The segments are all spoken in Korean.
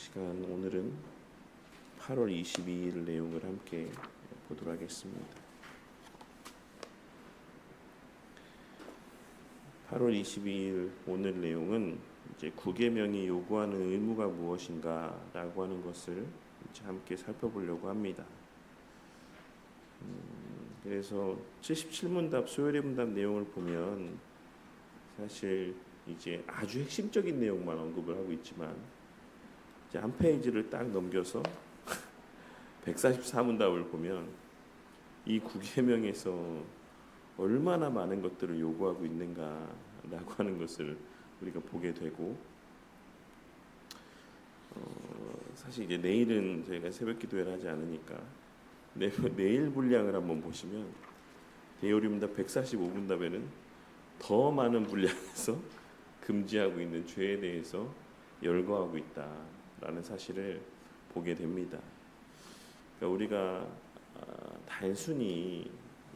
시간 오늘은 8월 22일 내용을 함께 보도록 하겠습니다. 8월 22일 오늘 내용은 이제 구계명이 요구하는 의무가 무엇인가라고 하는 것을 이제 함께 살펴보려고 합니다. 그래서 77문답 소요리 문답 내용을 보면 사실 이제 아주 핵심적인 내용만 언급을 하고 있지만 이제 한 페이지를 딱 넘겨서 144문답을 보면 이 구계명에서 얼마나 많은 것들을 요구하고 있는가라고 하는 것을 우리가 보게 되고, 사실 이제 내일은 저희가 새벽 기도회를 하지 않으니까 내일 분량을 한번 보시면 대요리문답 145문답에는 더 많은 분량에서 금지하고 있는 죄에 대해서 열거하고 있다라는 사실을 보게 됩니다. 그러니까 우리가 단순히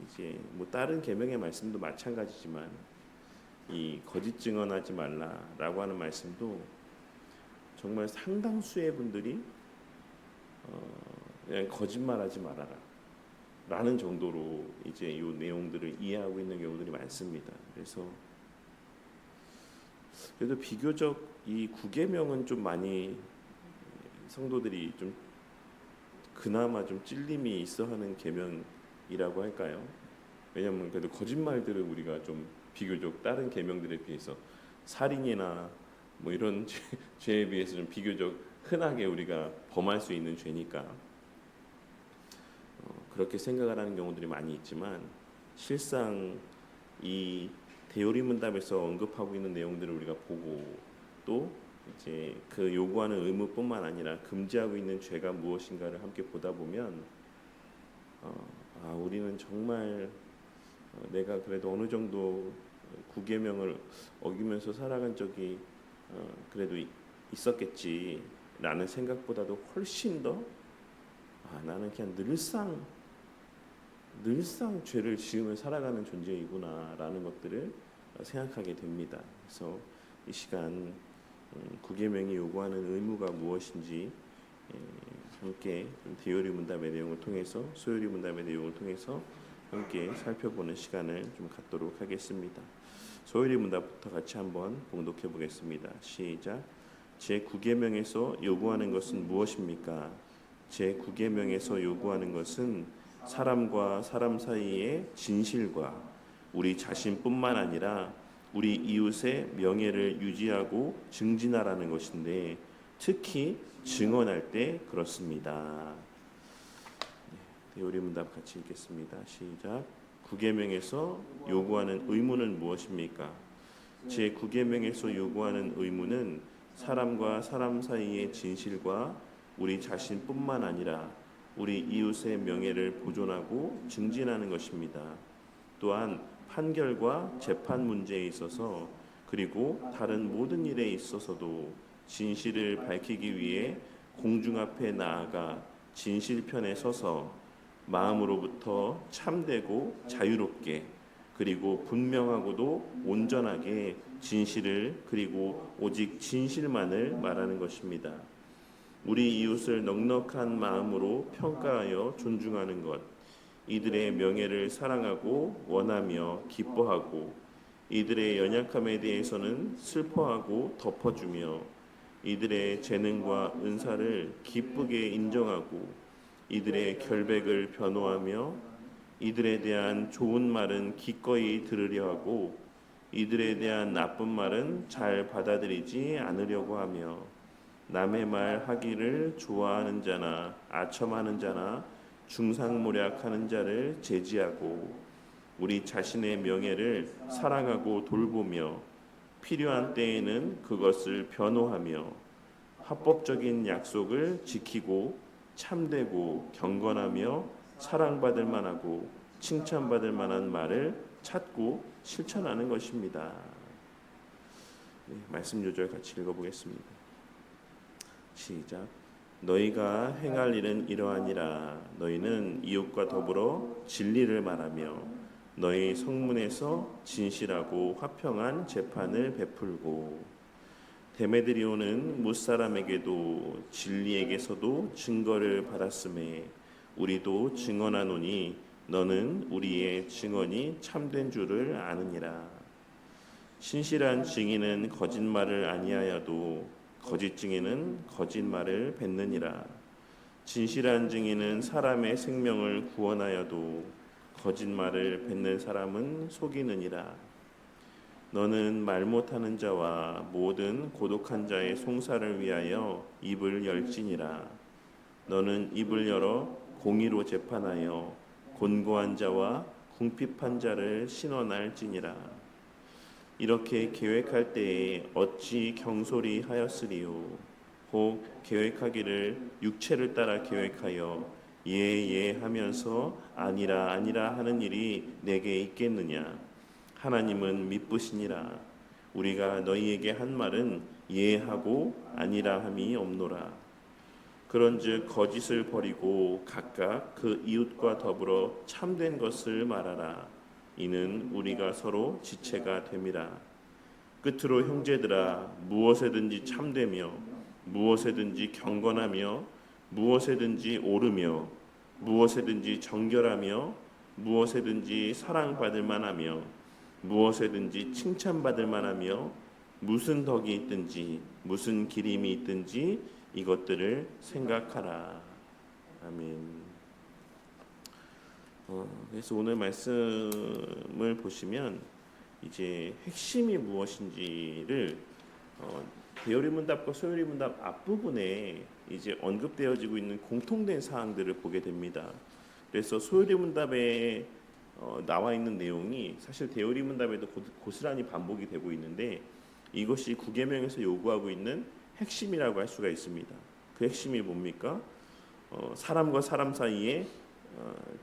이제 뭐 다른 계명의 말씀도 마찬가지지만 이 거짓 증언하지 말라라고 하는 말씀도 정말 상당수의 분들이 그냥 거짓말하지 말아라 라는 정도로 이제 이 내용들을 이해하고 있는 경우들이 많습니다. 그래도 비교적 이 구계명은 좀 많이 성도들이 좀 그나마 좀 찔림이 있어 하는 계명이라고 할까요? 왜냐하면 그래도 거짓말들을 우리가 좀 비교적 다른 계명들에 비해서 살인이나 뭐 이런 죄에 비해서 좀 비교적 흔하게 우리가 범할 수 있는 죄니까 그렇게 생각을 하는 경우들이 많이 있지만, 실상 이 대요리문답에서 언급하고 있는 내용들을 우리가 보고 또 이제 그 요구하는 의무뿐만 아니라 금지하고 있는 죄가 무엇인가를 함께 보다 보면 우리는 정말 내가 그래도 어느 정도 구계명을 어기면서 살아간 적이 그래도 있었겠지라는 생각보다도 훨씬 더 나는 그냥 늘상 죄를 지으며 살아가는 존재이구나라는 것들을 생각하게 됩니다. 그래서 이 시간 구계명이 요구하는 의무가 무엇인지 함께 대요리 문답의 내용을 통해서 소요리 문답의 내용을 통해서 함께 살펴보는 시간을 좀 갖도록 하겠습니다. 소요리 문답부터 같이 한번 봉독해 보겠습니다. 시작. 제 9계명에서 요구하는 것은 무엇입니까? 제 9계명에서 요구하는 것은 사람과 사람 사이의 진실과 우리 자신뿐만 아니라 우리 이웃의 명예를 유지하고 증진하라는 것인데, 특히 증언할 때 그렇습니다. 대요리 문답 같이 읽겠습니다. 시작. 9계명에서 요구하는 의무는 무엇입니까? 제 9계명에서 요구하는 의무는 사람과 사람 사이의 진실과 우리 자신뿐만 아니라 우리 이웃의 명예를 보존하고 증진하는 것입니다. 또한 판결과 재판 문제에 있어서 그리고 다른 모든 일에 있어서도 진실을 밝히기 위해 공중 앞에 나아가 진실편에 서서 마음으로부터 참되고 자유롭게 그리고 분명하고도 온전하게 진실을 그리고 오직 진실만을 말하는 것입니다. 우리 이웃을 넉넉한 마음으로 평가하여 존중하는 것, 이들의 명예를 사랑하고 원하며 기뻐하고 이들의 연약함에 대해서는 슬퍼하고 덮어주며 이들의 재능과 은사를 기쁘게 인정하고 이들의 결백을 변호하며 이들에 대한 좋은 말은 기꺼이 들으려 하고 이들에 대한 나쁜 말은 잘 받아들이지 않으려고 하며 남의 말 하기를 좋아하는 자나 아첨하는 자나 중상모략하는 자를 제지하고 우리 자신의 명예를 사랑하고 돌보며 필요한 때에는 그것을 변호하며 합법적인 약속을 지키고 참되고 경건하며 사랑받을 만하고 칭찬받을 만한 말을 찾고 실천하는 것입니다. 말씀 요절 같이 읽어보겠습니다. 시작. 너희가 행할 일은 이러하니라. 너희는 이웃과 더불어 진리를 말하며 너희 성문에서 진실하고 화평한 재판을 베풀고 데메드리오는 못사람에게도 진리에게서도 증거를 받았음에 우리도 증언하노니 너는 우리의 증언이 참된 줄을 아느니라. 신실한 증인은 거짓말을 아니하여도 거짓 증인은 거짓말을 뱉느니라. 진실한 증인은 사람의 생명을 구원하여도 거짓말을 뱉는 사람은 속이느니라. 너는 말 못하는 자와 모든 고독한 자의 송사를 위하여 입을 열지니라. 너는 입을 열어 공의로 재판하여 곤고한 자와 궁핍한 자를 신원할지니라. 이렇게 계획할 때에 어찌 경솔히 하였으리요. 혹 계획하기를 육체를 따라 계획하여 예 하면서 아니라 아니라 하는 일이 내게 있겠느냐. 하나님은 미쁘시니라. 우리가 너희에게 한 말은 예하고 아니라 함이 없노라. 그런즉 거짓을 버리고 각각 그 이웃과 더불어 참된 것을 말하라. 이는 우리가 서로 지체가 됨이라. 끝으로 형제들아, 무엇에든지 참되며 무엇에든지 경건하며 무엇에든지 옳으며 무엇에든지 정결하며 무엇에든지 사랑받을 만하며 무엇에든지 칭찬받을 만하며 무슨 덕이 있든지 무슨 기림이 있든지 이것들을 생각하라. 아멘. 그래서 오늘 말씀을 보시면 이제 핵심이 무엇인지를 대열리 문답과 소열리 문답 앞부분에 이제 언급되어지고 있는 공통된 사항들을 보게 됩니다. 그래서 소열리 문답에 나와 있는 내용이 사실 대열리 문답에도 고스란히 반복이 되고 있는데 이것이 구계명에서 요구하고 있는 핵심이라고 할 수가 있습니다. 그 핵심이 뭡니까? 사람과 사람 사이에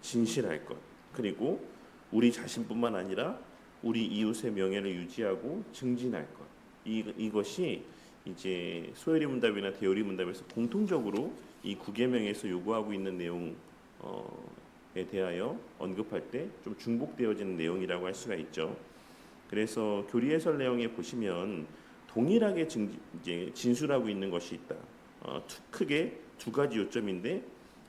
진실할 것, 그리고 우리 자신뿐만 아니라 우리 이웃의 명예를 유지하고 증진할 것. 이것이 이제 소열이 문답이나 대열이 문답에서 공통적으로 이 구계명에서 요구하고 있는 내용에 대하여 언급할 때 좀 중복되어지는 내용이라고 할 수가 있죠. 그래서 교리 해설 내용에 보시면 동일하게 이제 진술하고 있는 것이 있다. 크게 두 가지 요점인데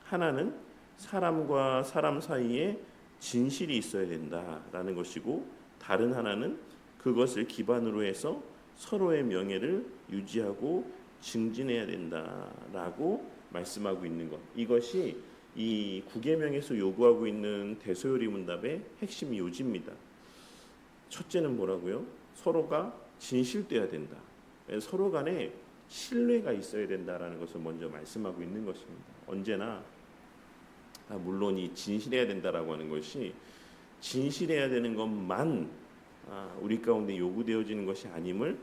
하나는 사람과 사람 사이에 진실이 있어야 된다라는 것이고 다른 하나는 그것을 기반으로 해서 서로의 명예를 유지하고 증진해야 된다라고 말씀하고 있는 것. 이것이 이 구계명에서 요구하고 있는 대소요리 문답의 핵심 요지입니다. 첫째는 뭐라고요? 서로가 진실돼야 된다. 서로 간에 신뢰가 있어야 된다라는 것을 먼저 말씀하고 있는 것입니다. 언제나 물론 이 진실해야 된다라고 하는 것이 진실해야 되는 것만 우리 가운데 요구되어지는 것이 아님을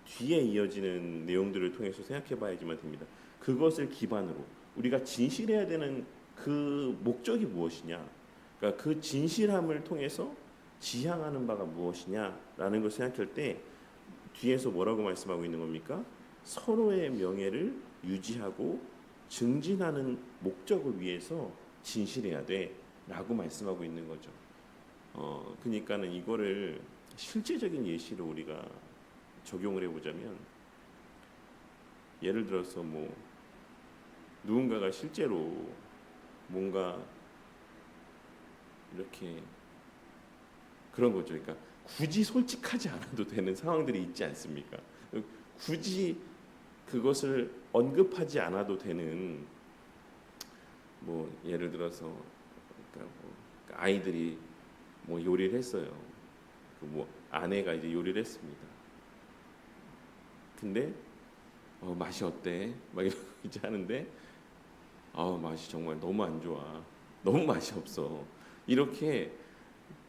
뒤에 이어지는 내용들을 통해서 생각해 봐야지만 됩니다. 그것을 기반으로 우리가 진실해야 되는 그 목적이 무엇이냐, 그러니까 그 진실함을 통해서 지향하는 바가 무엇이냐라는 걸 생각할 때 뒤에서 뭐라고 말씀하고 있는 겁니까? 서로의 명예를 유지하고 증진하는 목적을 위해서 진실해야 돼라고 말씀하고 있는 거죠. 그러니까는 이거를 실제적인 예시로 우리가 적용을 해보자면 예를 들어서 뭐 누군가가 실제로 뭔가 이렇게 그런 거죠. 그러니까 굳이 솔직하지 않아도 되는 상황들이 있지 않습니까? 굳이 그것을 언급하지 않아도 되는 뭐 예를 들어서 그러니까 뭐 아이들이 뭐 요리를 했어요. 뭐 아내가 이제 요리를 했습니다. 근데 맛이 어때? 막 이렇게 이제 하는데 맛이 정말 너무 안 좋아. 너무 맛이 없어. 이렇게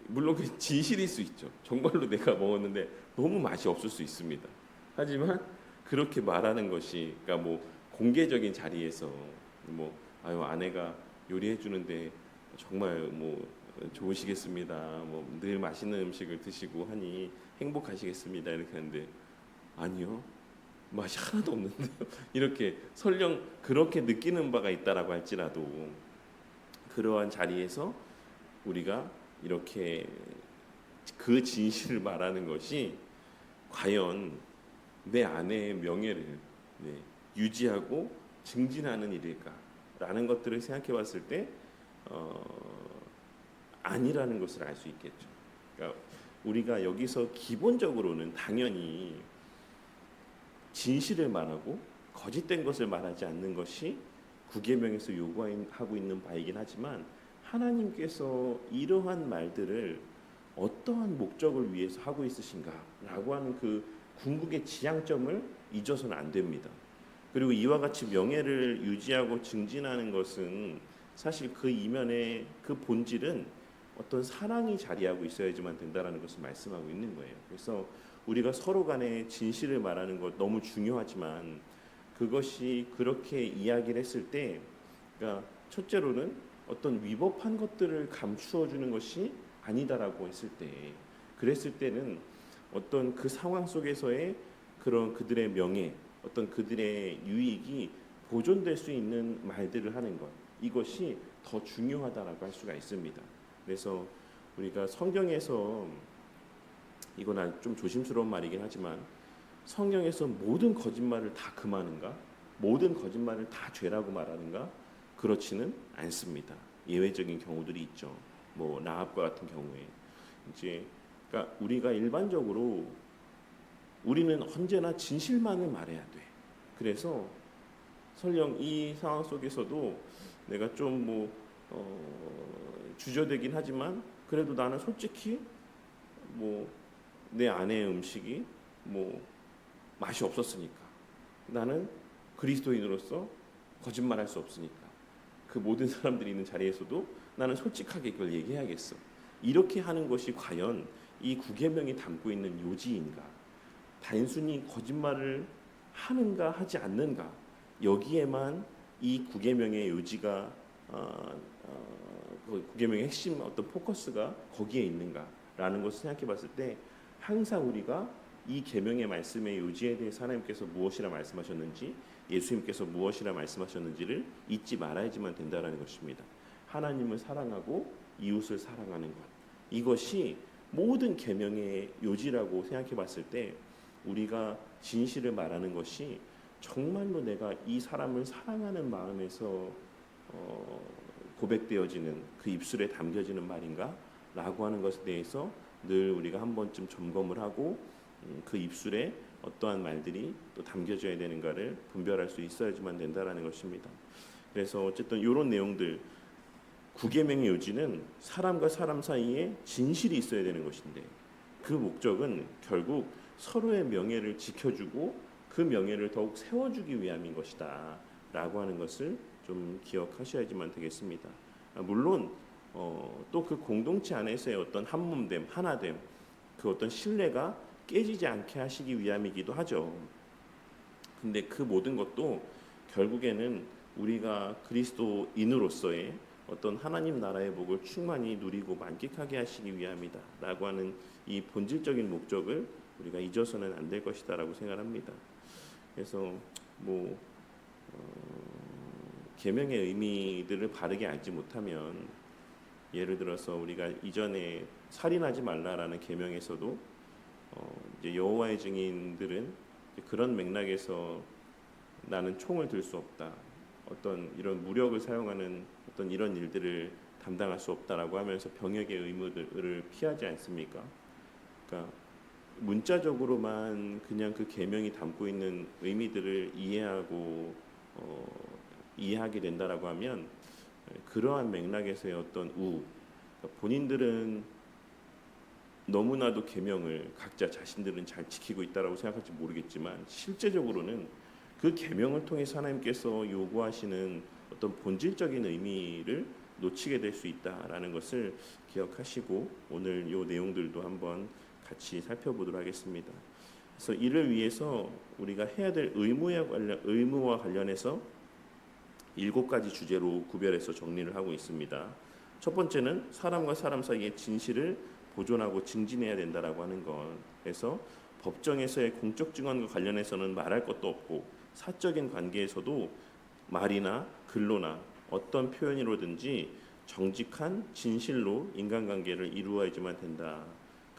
물론 그 진실일 수 있죠. 정말로 내가 먹었는데 너무 맛이 없을 수 있습니다. 하지만 그렇게 말하는 것이 그러니까 뭐 공개적인 자리에서 뭐 아내가 요리해 주는데 정말 뭐 좋으시겠습니다. 뭐 늘 맛있는 음식을 드시고 하니 행복하시겠습니다. 이렇게 하는데 아니요. 맛이 하나도 없는데요. 이렇게 설령 그렇게 느끼는 바가 있다라고 할지라도 그러한 자리에서 우리가 이렇게 그 진실을 말하는 것이 과연 내 아내의 명예를 유지하고 증진하는 일일까라는 것들을 생각해 봤을 때 아니라는 것을 알 수 있겠죠. 그러니까 우리가 여기서 기본적으로는 당연히 진실을 말하고 거짓된 것을 말하지 않는 것이 구계명에서 요구하고 있는 바이긴 하지만 하나님께서 이러한 말들을 어떠한 목적을 위해서 하고 있으신가라고 하는 그 궁극의 지향점을 잊어서는 안 됩니다. 그리고 이와 같이 명예를 유지하고 증진하는 것은 사실 그 이면의 그 본질은 어떤 사랑이 자리하고 있어야지만 된다라는 것을 말씀하고 있는 거예요. 그래서 우리가 서로 간에 진실을 말하는 것 너무 중요하지만 그것이 그렇게 이야기를 했을 때, 그러니까 첫째로는 어떤 위법한 것들을 감추어 주는 것이 아니다라고 했을 때, 그랬을 때는 어떤 그 상황 속에서의 그런 그들의 명예, 어떤 그들의 유익이 보존될 수 있는 말들을 하는 것, 이것이 더 중요하다라고 할 수가 있습니다. 그래서 우리가 성경에서, 이건 좀 조심스러운 말이긴 하지만 성경에서 모든 거짓말을 다 금하는가? 모든 거짓말을 다 죄라고 말하는가? 그렇지는 않습니다. 예외적인 경우들이 있죠. 뭐 라합과 같은 경우에 이제, 그러니까 우리가 일반적으로 우리는 언제나 진실만을 말해야 돼. 그래서 설령 이 상황 속에서도 내가 좀 주저되긴 하지만 그래도 나는 솔직히 내 아내의 음식이 맛이 없었으니까, 나는 그리스도인으로서 거짓말할 수 없으니까 그 모든 사람들이 있는 자리에서도 나는 솔직하게 그걸 얘기해야겠어. 이렇게 하는 것이 과연 이 구계명이 담고 있는 요지인가? 단순히 거짓말을 하는가 하지 않는가? 여기에만 이 구계명의 요지가 구계명의 핵심 어떤 포커스가 거기에 있는가라는 것을 생각해봤을 때 항상 우리가 이 계명의 말씀의 요지에 대해서 하나님께서 무엇이라 말씀하셨는지, 예수님께서 무엇이라 말씀하셨는지를 잊지 말아야지만 된다라는 것입니다. 하나님을 사랑하고 이웃을 사랑하는 것, 이것이 모든 계명의 요지라고 생각해봤을 때 우리가 진실을 말하는 것이 정말로 내가 이 사람을 사랑하는 마음에서 고백되어지는, 그 입술에 담겨지는 말인가? 라고 하는 것에 대해서 늘 우리가 한 번쯤 점검을 하고 그 입술에 어떠한 말들이 또 담겨져야 되는가를 분별할 수 있어야지만 된다라는 것입니다. 그래서 어쨌든 이런 내용들, 구계명의 요지는 사람과 사람 사이에 진실이 있어야 되는 것인데 그 목적은 결국 서로의 명예를 지켜주고 그 명예를 더욱 세워주기 위함인 것이다 라고 하는 것을 좀 기억하셔야지만 되겠습니다. 물론 또 그 공동체 안에서의 어떤 한몸됨, 하나됨, 그 어떤 신뢰가 깨지지 않게 하시기 위함이기도 하죠. 근데 그 모든 것도 결국에는 우리가 그리스도인으로서의 어떤 하나님 나라의 복을 충만히 누리고 만끽하게 하시기 위함이다 라고 하는 이 본질적인 목적을 우리가 잊어서는 안 될 것이다 라고 생각합니다. 그래서 계명의 의미들을 바르게 알지 못하면, 예를 들어서 우리가 이전에 살인하지 말라라는 계명에서도 이제 여호와의 증인들은 그런 맥락에서 나는 총을 들 수 없다, 어떤 이런 무력을 사용하는 어떤 이런 일들을 담당할 수 없다라고 하면서 병역의 의무들을 피하지 않습니까? 그러니까 문자적으로만 그냥 그 계명이 담고 있는 의미들을 이해하게 된다라고 하면 그러한 맥락에서의 어떤 그러니까 본인들은 너무나도 계명을 각자 자신들은 잘 지키고 있다라고 생각할지 모르겠지만 실제적으로는 그 계명을 통해서 하나님께서 요구하시는 어떤 본질적인 의미를 놓치게 될 수 있다라는 것을 기억하시고 오늘 이 내용들도 한번 같이 살펴보도록 하겠습니다. 그래서 이를 위해서 우리가 해야 될 의무와 관련해서 7가지 주제로 구별해서 정리를 하고 있습니다. 첫 번째는 사람과 사람 사이의 진실을 보존하고 증진해야 된다라고 하는 것. 그래서 법정에서의 공적 증언과 관련해서는 말할 것도 없고 사적인 관계에서도 말이나 글로나 어떤 표현으로든지 정직한 진실로 인간관계를 이루어야지만 된다.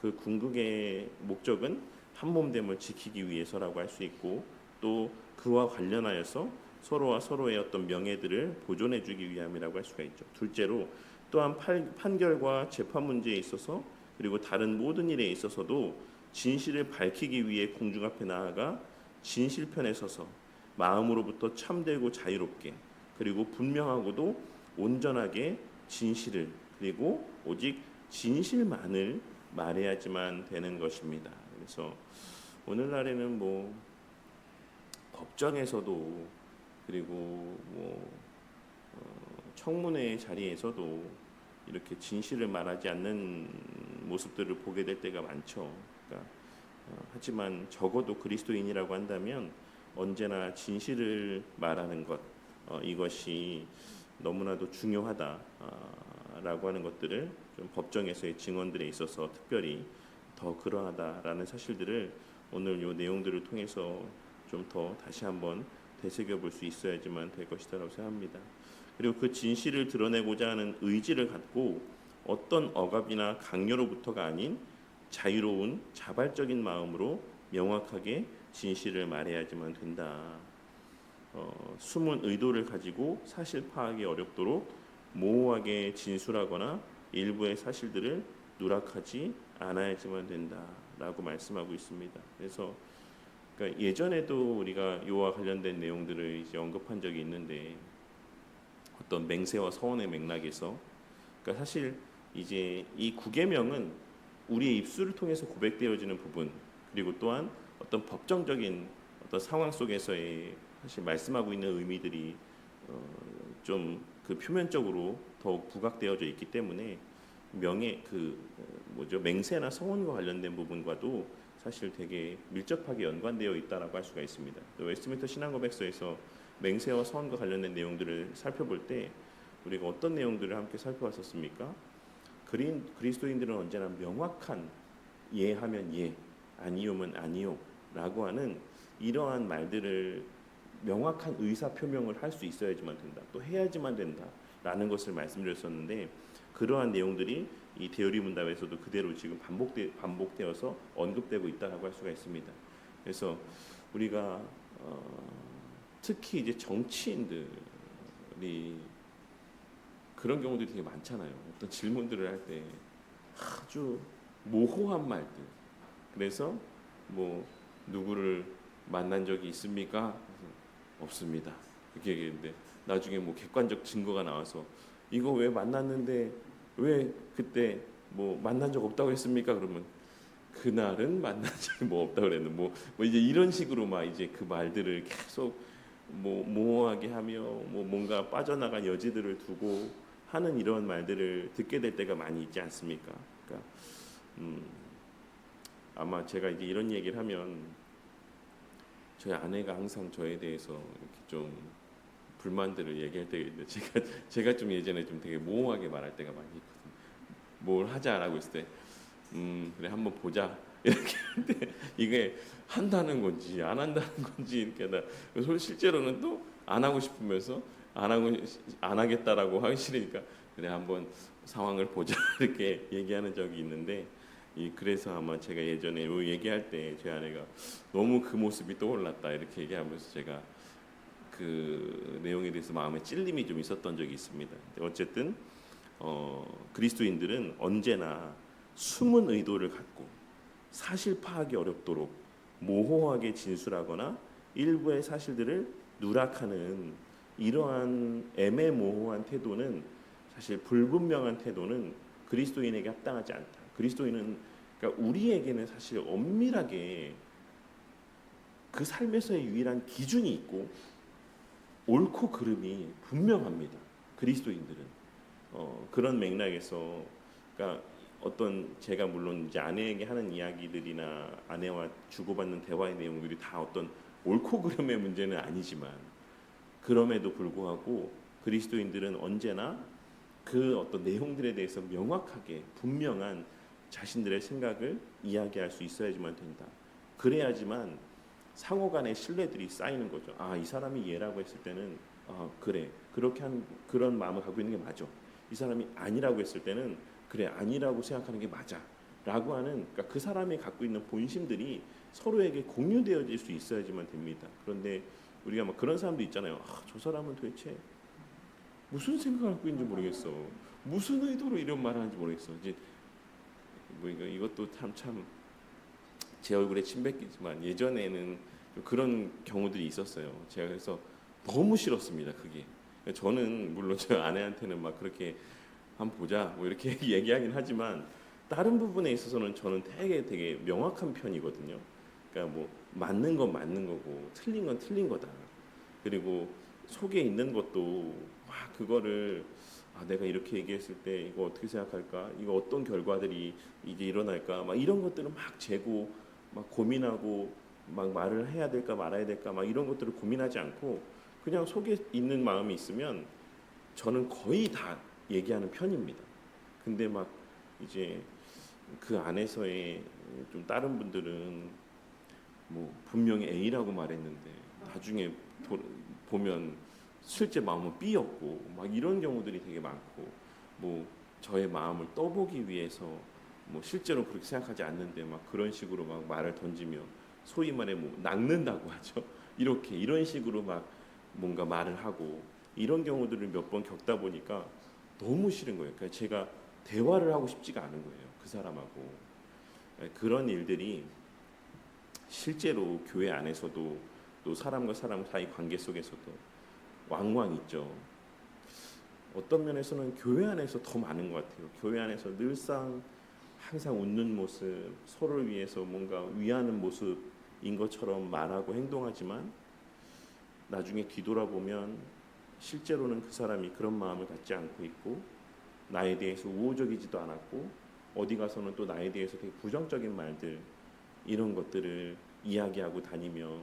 그 궁극의 목적은 한몸됨을 지키기 위해서라고 할 수 있고, 또 그와 관련하여서 서로와 서로의 어떤 명예들을 보존해주기 위함이라고 할 수가 있죠. 둘째로 또한 판결과 재판 문제에 있어서, 그리고 다른 모든 일에 있어서도 진실을 밝히기 위해 공중 앞에 나아가 진실편에 서서 마음으로부터 참되고 자유롭게, 그리고 분명하고도 온전하게 진실을, 그리고 오직 진실만을 말해야지만 되는 것입니다. 그래서 오늘날에는 뭐 법정에서도, 그리고 청문회 자리에서도 이렇게 진실을 말하지 않는 모습들을 보게 될 때가 많죠. 그러니까, 하지만 적어도 그리스도인이라고 한다면 언제나 진실을 말하는 것, 이것이 너무나도 중요하다라고 하는 것들을 좀 법정에서의 증언들에 있어서 특별히 더 그러하다라는 사실들을 오늘 이 내용들을 통해서 좀 더 다시 한번 되새겨 볼 수 있어야지만 될 것이다라고 생각합니다. 그리고 그 진실을 드러내고자 하는 의지를 갖고 어떤 억압이나 강요로부터가 아닌 자유로운 자발적인 마음으로 명확하게 진실을 말해야지만 된다. 숨은 의도를 가지고 사실 파악이 어렵도록 모호하게 진술하거나 일부의 사실들을 누락하지 않아야지만 된다라고 말씀하고 있습니다. 그래서 그러니까 예전에도 우리가 이와 관련된 내용들을 이제 언급한 적이 있는데, 어떤 맹세와 서원의 맥락에서, 그러니까 사실 이제 이 구계명은 우리의 입술을 통해서 고백되어지는 부분, 그리고 또한 어떤 법정적인 어떤 상황 속에서의 사실 말씀하고 있는 의미들이 좀 그 표면적으로 더욱 부각되어져 있기 때문에 맹세나 서원과 관련된 부분과도 사실 되게 밀접하게 연관되어 있다라고 할 수가 있습니다. 또 웨스트민스터 신앙고백서에서 맹세와 서원과 관련된 내용들을 살펴볼 때 우리가 어떤 내용들을 함께 살펴봤었습니까? 그리스도인들은 언제나 명확한 예하면 예, 아니오면 아니오라고 하는 이러한 말들을 명확한 의사 표명을 할 수 있어야지만 된다, 또 해야지만 된다라는 것을 말씀드렸었는데, 그러한 내용들이 이 데요리 문답에서도 그대로 지금 반복되어서 언급되고 있다라고 할 수가 있습니다. 그래서 우리가 특히 이제 정치인들이 그런 경우들이 되게 많잖아요. 어떤 질문들을 할 때 아주 모호한 말들. 그래서 뭐 누구를 만난 적이 있습니까? 없습니다. 그렇게 얘기했는데 나중에 뭐 객관적 증거가 나와서 이거 왜 만났는데 왜 그때 뭐 만난 적 없다고 했습니까? 그러면 그날은 만난 적이 뭐 없다고 그랬는데 뭐 이제 이런 식으로 막 이제 그 말들을 계속 뭐 모호하게 하며 뭐 뭔가 빠져나간 여지들을 두고 하는 이런 말들을 듣게 될 때가 많이 있지 않습니까? 그러니까 아마 제가 이제 이런 얘기를 하면 저희 아내가 항상 저에 대해서 이렇게 좀 불만들을 얘기할 때가 있는데, 제가 좀 예전에 좀 되게 모호하게 말할 때가 많이 있거든요. 뭘 하자라고 했을 때 그래 한번 보자 이렇게 할 때 이게 한다는 건지 안 한다는 건지 이렇게 하다 실제로는 또 안 하고 싶으면서 안 하겠다라고 하기 싫으니까 그래 한번 상황을 보자 이렇게 얘기하는 적이 있는데, 그래서 아마 제가 예전에 요 얘기할 때 제 아내가 너무 그 모습이 떠올랐다 이렇게 얘기하면서 제가 그 내용에 대해서 마음에 찔림이 좀 있었던 적이 있습니다. 어쨌든 그리스도인들은 언제나 숨은 의도를 갖고 사실 파악이 어렵도록 모호하게 진술하거나 일부의 사실들을 누락하는 이러한 애매모호한 태도는, 사실 불분명한 태도는 그리스도인에게 합당하지 않다. 그리스도인은 그러니까 우리에게는 사실 엄밀하게 그 삶에서의 유일한 기준이 있고 옳고 그름이 분명합니다. 그리스도인들은 그런 맥락에서, 그러니까 어떤 제가 물론 이제 아내에게 하는 이야기들이나 아내와 주고받는 대화의 내용들이 다 어떤 옳고 그름의 문제는 아니지만, 그럼에도 불구하고 그리스도인들은 언제나 그 어떤 내용들에 대해서 명확하게 분명한 자신들의 생각을 이야기할 수 있어야지만 된다. 그래야지만 상호간의 신뢰들이 쌓이는 거죠. 이 사람이 예라고 했을 때는 그래 그렇게 한 그런 마음을 갖고 있는 게 맞아. 이 사람이 아니라고 했을 때는 그래 아니라고 생각하는 게 맞아. 라고 하는, 그러니까 그 사람이 갖고 있는 본심들이 서로에게 공유되어질 수 있어야지만 됩니다. 그런데 우리가 막 그런 사람도 있잖아요. 저 사람은 도대체 무슨 생각을 갖고 있는지 모르겠어. 무슨 의도로 이런 말을 하는지 모르겠어. 이제 뭐 이것도 참 제 얼굴에 침 뱉기지만 예전에는 좀 그런 경우들이 있었어요. 제가 그래서 너무 싫었습니다. 그게. 저는 물론 저 아내한테는 막 그렇게 한번 보자 뭐 이렇게 얘기하긴 하지만 다른 부분에 있어서는 저는 되게 명확한 편이거든요. 그러니까 뭐 맞는 건 맞는 거고 틀린 건 틀린 거다. 그리고 속에 있는 것도 막 그거를 내가 이렇게 얘기했을 때 이거 어떻게 생각할까? 이거 어떤 결과들이 이게 일어날까? 막 이런 것들을 막 재고 막 고민하고 막 말을 해야 될까 말아야 될까 막 이런 것들을 고민하지 않고 그냥 속에 있는 마음이 있으면 저는 거의 다 얘기하는 편입니다. 근데 막 이제 그 안에서의 좀 다른 분들은 뭐 분명히 A라고 말했는데 나중에 보면 실제 마음은 B였고 막 이런 경우들이 되게 많고 뭐 저의 마음을 떠보기 위해서 뭐 실제로 그렇게 생각하지 않는데 막 그런 식으로 막 말을 던지며 소위 말해 뭐 낚는다고 하죠. 이렇게 이런 식으로 막 뭔가 말을 하고 이런 경우들을 몇 번 겪다 보니까 너무 싫은 거예요. 그러니까 제가 대화를 하고 싶지가 않은 거예요. 그 사람하고. 그런 일들이 실제로 교회 안에서도 또 사람과 사람 사이 관계 속에서도 왕왕 있죠. 어떤 면에서는 교회 안에서 더 많은 것 같아요. 교회 안에서 늘상 항상 웃는 모습, 서로를 위해서 뭔가 위하는 모습인 것처럼 말하고 행동하지만 나중에 뒤돌아보면 실제로는 그 사람이 그런 마음을 갖지 않고 있고 나에 대해서 우호적이지도 않았고 어디 가서는 또 나에 대해서 되게 부정적인 말들 이런 것들을 이야기하고 다니며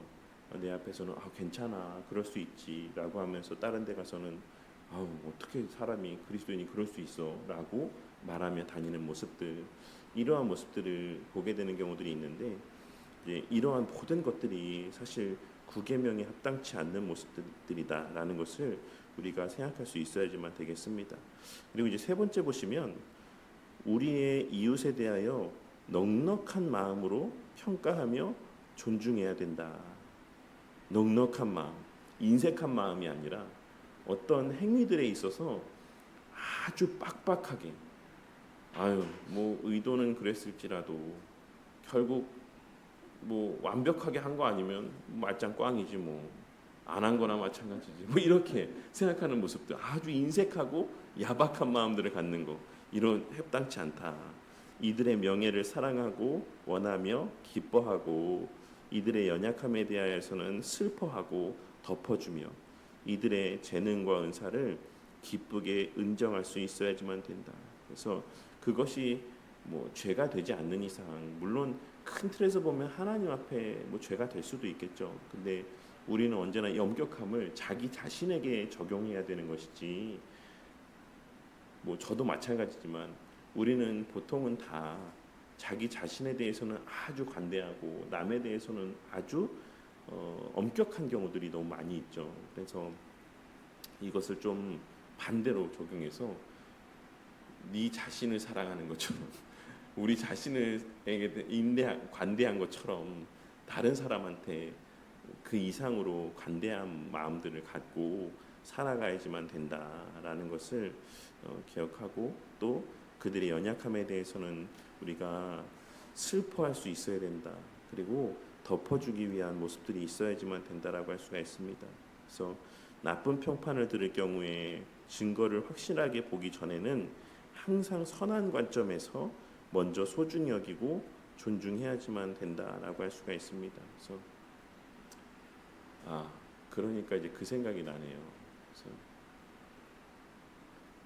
내 앞에서는 괜찮아 그럴 수 있지 라고 하면서 다른 데 가서는 어떻게 사람이 그리스도인이 그럴 수 있어 라고 말하며 다니는 모습들 이러한 모습들을 보게 되는 경우들이 있는데 이제 이러한 모든 것들이 사실 구계명에 합당치 않는 모습들이다라는 것을 우리가 생각할 수 있어야지만 되겠습니다. 그리고 이제 세 번째 보시면 우리의 이웃에 대하여 넉넉한 마음으로 평가하며 존중해야 된다. 넉넉한 마음, 인색한 마음이 아니라 어떤 행위들에 있어서 아주 빡빡하게 뭐 의도는 그랬을지라도 결국 뭐 완벽하게 한 거 아니면 말짱 꽝이지 뭐 안 한 거나 마찬가지지 뭐 이렇게 생각하는 모습들 아주 인색하고 야박한 마음들을 갖는 거 이런 합당치 않다. 이들의 명예를 사랑하고 원하며 기뻐하고 이들의 연약함에 대하여서는 슬퍼하고 덮어주며 이들의 재능과 은사를 기쁘게 인정할 수 있어야지만 된다. 그래서 그것이 뭐 죄가 되지 않는 이상 물론 큰 틀에서 보면 하나님 앞에 뭐 죄가 될 수도 있겠죠. 근데 우리는 언제나 엄격함을 자기 자신에게 적용해야 되는 것이지 뭐 저도 마찬가지지만 우리는 보통은 다 자기 자신에 대해서는 아주 관대하고 남에 대해서는 아주 엄격한 경우들이 너무 많이 있죠. 그래서 이것을 좀 반대로 적용해서 네 자신을 사랑하는 것처럼 우리 자신에게 관대한 것처럼 다른 사람한테 그 이상으로 관대한 마음들을 갖고 살아가야지만 된다라는 것을 기억하고 또 그들의 연약함에 대해서는 우리가 슬퍼할 수 있어야 된다. 그리고 덮어주기 위한 모습들이 있어야지만 된다라고 할 수가 있습니다. 그래서 나쁜 평판을 들을 경우에 증거를 확실하게 보기 전에는 항상 선한 관점에서 먼저 소중히 여기고 존중해야지만 된다라고 할 수가 있습니다. 그래서 그러니까 이제 그 생각이 나네요. 그래서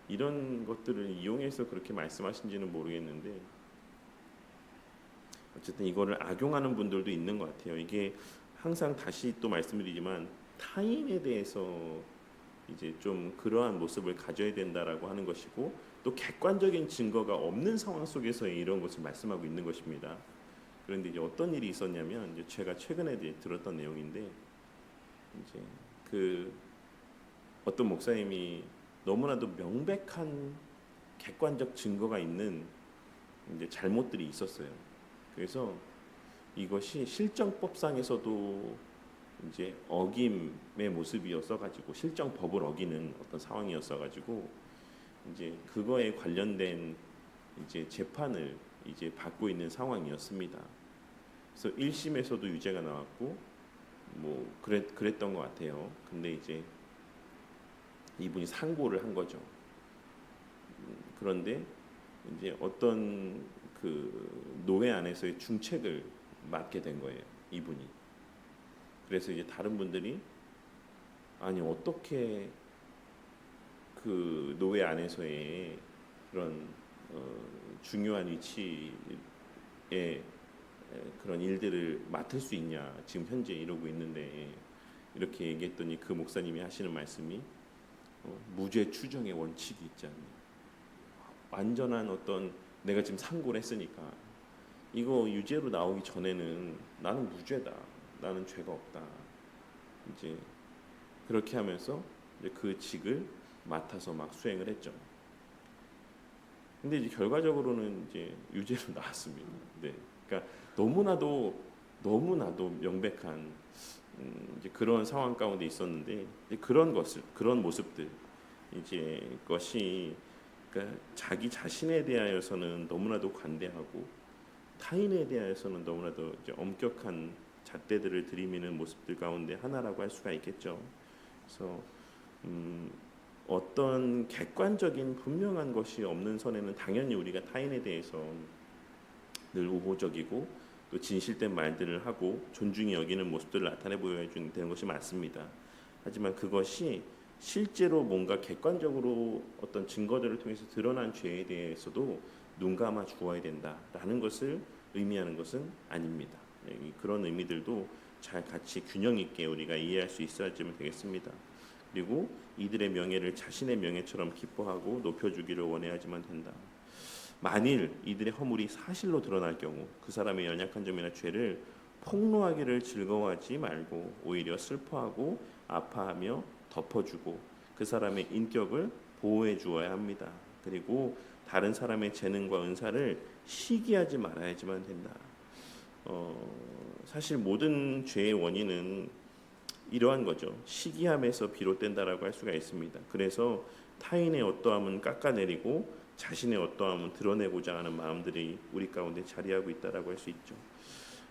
이런 것들을 이용해서 그렇게 말씀하신지는 모르겠는데 어쨌든 이거를 악용하는 분들도 있는 것 같아요. 이게 항상 다시 또 말씀드리지만 타인에 대해서 이제 좀 그러한 모습을 가져야 된다라고 하는 것이고 또 객관적인 증거가 없는 상황 속에서 이런 것을 말씀하고 있는 것입니다. 그런데 이제 어떤 일이 있었냐면 이제 제가 최근에 들었던 내용인데 이제 그 어떤 목사님이 너무나도 명백한 객관적 증거가 있는 이제 잘못들이 있었어요. 그래서 이것이 실정법상에서도 이제 어김의 모습이었어 가지고 실정법을 어기는 어떤 상황이었어 가지고 이제 그거에 관련된 이제 재판을 이제 받고 있는 상황이었습니다. 그래서 1심에서도 유죄가 나왔고 뭐 그랬던 것 같아요. 근데 이제 이분이 상고를 한 거죠. 그런데 이제 어떤 그 노회 안에서의 중책을 맡게 된 거예요, 이분이. 그래서 이제 다른 분들이 아니 어떻게 그 노회 안에서의 그런 중요한 위치에 그런 일들을 맡을 수 있냐, 지금 현재 이러고 있는데, 이렇게 얘기했더니 그 목사님이 하시는 말씀이 무죄 추정의 원칙이 있지 않냐, 완전한 어떤 내가 지금 상고를 했으니까 이거 유죄로 나오기 전에는 나는 무죄다, 나는 죄가 없다, 이제 그렇게 하면서 이제 그 직을 맡아서 막 수행을 했죠. 근데 이제 결과적으로는 이제 유죄로 나왔습니다. 네, 그러니까 너무나도 명백한 이제 그런 상황 가운데 있었는데, 그런 모습들, 이제 것이 그러니까 자기 자신에 대하여서는 너무나도 관대하고 타인에 대하여서는 너무나도 이제 엄격한 잣대들을 들이미는 모습들 가운데 하나라고 할 수가 있겠죠. 그래서 어떤 객관적인 분명한 것이 없는 선에는 당연히 우리가 타인에 대해서 늘 우호적이고 또 진실된 말들을 하고 존중히 여기는 모습들을 나타내 보여야 되는 것이 맞습니다. 하지만 그것이 실제로 뭔가 객관적으로 어떤 증거들을 통해서 드러난 죄에 대해서도 눈 감아 주어야 된다라는 것을 의미하는 것은 아닙니다. 그런 의미들도 잘 같이 균형 있게 우리가 이해할 수 있어야지만 되겠습니다. 그리고 이들의 명예를 자신의 명예처럼 기뻐하고 높여주기를 원해야지만 된다. 만일 이들의 허물이 사실로 드러날 경우 그 사람의 연약한 점이나 죄를 폭로하기를 즐거워하지 말고 오히려 슬퍼하고 아파하며 덮어주고 그 사람의 인격을 보호해 주어야 합니다. 그리고 다른 사람의 재능과 은사를 시기하지 말아야지만 된다. 사실 모든 죄의 원인은 이러한 거죠. 시기함에서 비롯된다라고 할 수가 있습니다. 그래서 타인의 어떠함은 깎아내리고 자신의 어떠함은 드러내고자 하는 마음들이 우리 가운데 자리하고 있다라고 할 수 있죠.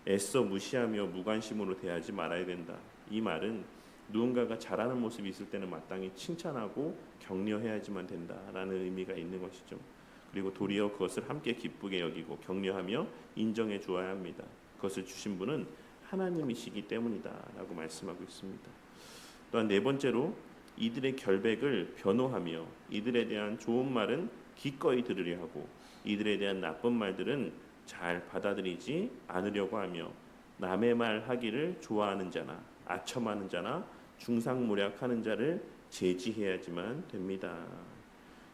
애써 무시하며 무관심으로 대하지 말아야 된다. 이 말은 누군가가 잘하는 모습이 있을 때는 마땅히 칭찬하고 격려해야지만 된다라는 의미가 있는 것이죠. 그리고 도리어 그것을 함께 기쁘게 여기고 격려하며 인정해 주어야 합니다. 그것을 주신 분은 하나님이시기 때문이다라고 말씀하고 있습니다. 또한 네 번째로 이들의 결백을 변호하며 이들에 대한 좋은 말은 기꺼이 들으려 하고 이들에 대한 나쁜 말들은 잘 받아들이지 않으려고 하며 남의 말 하기를 좋아하는 자나 아첨하는 자나 중상모략하는 자를 제지해야지만 됩니다.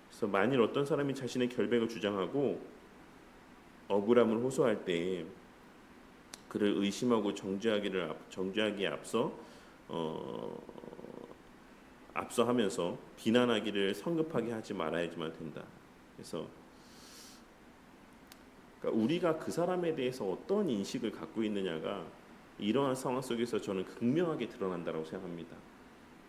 그래서 만일 어떤 사람이 자신의 결백을 주장하고 억울함을 호소할 때 그를 의심하고 정죄하기에 앞서 하면서 비난하기를 성급하게 하지 말아야지만 된다. 그래서 그러니까 우리가 그 사람에 대해서 어떤 인식을 갖고 있느냐가 이러한 상황 속에서 저는 극명하게 드러난다고 생각합니다.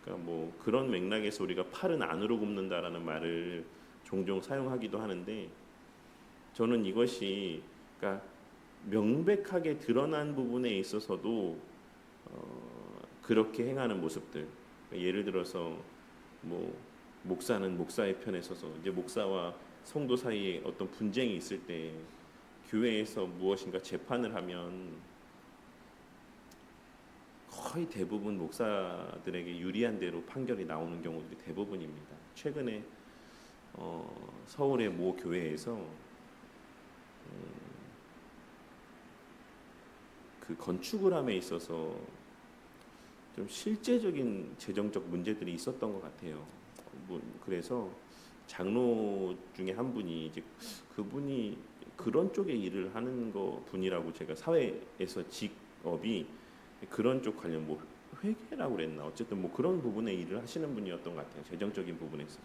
그러니까 뭐 그런 맥락에서 우리가 팔은 안으로 굽는다라는 말을 종종 사용하기도 하는데, 저는 이것이 그러니까 명백하게 드러난 부분에 있어서도 그렇게 행하는 모습들, 그러니까 예를 들어서 뭐 목사는 목사의 편에 서서 이제 목사와 성도 사이에 어떤 분쟁이 있을 때 교회에서 무엇인가 재판을 하면 거의 대부분 목사들에게 유리한 대로 판결이 나오는 경우들이 대부분입니다. 최근에 서울의 모 교회에서 그 건축을 함에 있어서 좀 실제적인 재정적 문제들이 있었던 것 같아요. 그래서 장로 중에 한 분이 이제 그분이 그런 쪽에 일을 하는 분이라고, 제가 사회에서 직업이 그런 쪽 관련 회계라고 그랬나, 어쨌든 뭐 그런 부분에 일을 하시는 분이었던 것 같아요. 재정적인 부분에서.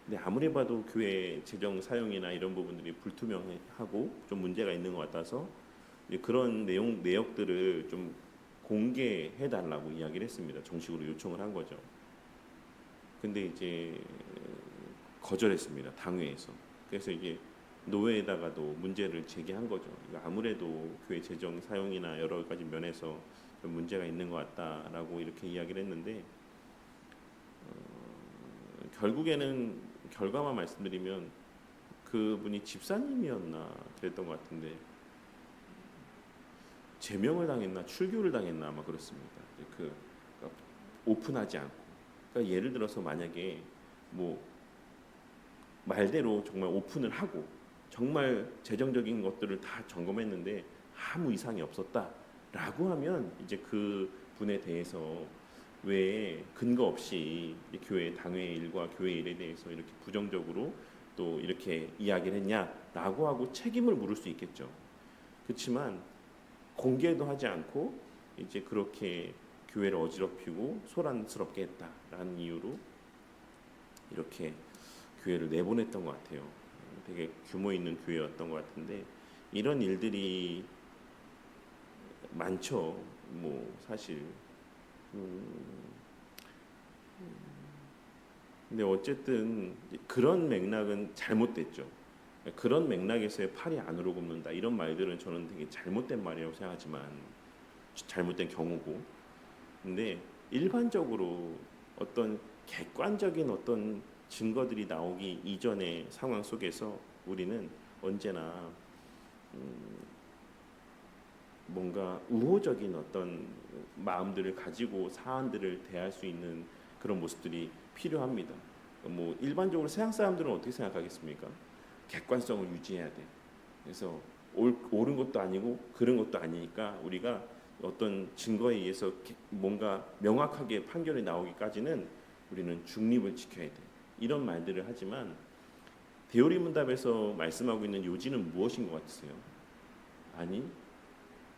근데 아무리 봐도 교회 재정 사용이나 이런 부분들이 불투명하고 좀 문제가 있는 것 같아서 이제 그런 내역들을 좀 공개해 달라고 이야기를 했습니다. 정식으로 요청을 한 거죠. 근데 이제 거절했습니다. 당회에서. 그래서 이게 노회에다가도 문제를 제기한 거죠. 아무래도 교회 재정 사용이나 여러 가지 면에서 좀 문제가 있는 것 같다라고 이렇게 이야기를 했는데 결국에는 결과만 말씀드리면 그분이 집사님이었나 그랬던 것 같은데 제명을 당했나 출교를 당했나 아마 그렇습니다. 그러니까 오픈하지 않고 그러니까 예를 들어서 만약에 뭐 말대로 정말 오픈을 하고 정말 재정적인 것들을 다 점검했는데 아무 이상이 없었다라고 하면 이제 그 분에 대해서 왜 근거 없이 교회 당회 일과 교회 일에 대해서 이렇게 부정적으로 또 이렇게 이야기를 했냐라고 하고 책임을 물을 수 있겠죠. 그렇지만 공개도 하지 않고 이제 그렇게 교회를 어지럽히고 소란스럽게 했다라는 이유로 이렇게 교회를 내보냈던 것 같아요. 되게 규모 있는 교회였던 것 같은데 이런 일들이 많죠. 뭐 사실 근데 어쨌든 그런 맥락은 잘못됐죠. 그런 맥락에서의 팔이 안으로 굽는다 이런 말들은 저는 되게 잘못된 말이라고 생각하지만 잘못된 경우고 근데 일반적으로 어떤 객관적인 어떤 증거들이 나오기 이전의 상황 속에서 우리는 언제나 뭔가 우호적인 어떤 마음들을 가지고 사안들을 대할 수 있는 그런 모습들이 필요합니다. 뭐 일반적으로 서양 사람들은 어떻게 생각하겠습니까? 객관성을 유지해야 돼. 그래서 옳은 것도 아니고 그른 것도 아니니까 우리가 어떤 증거에 의해서 뭔가 명확하게 판결이 나오기까지는 우리는 중립을 지켜야 돼. 이런 말들을 하지만 데오리 문답에서 말씀하고 있는 요지는 무엇인 것 같으세요? 아니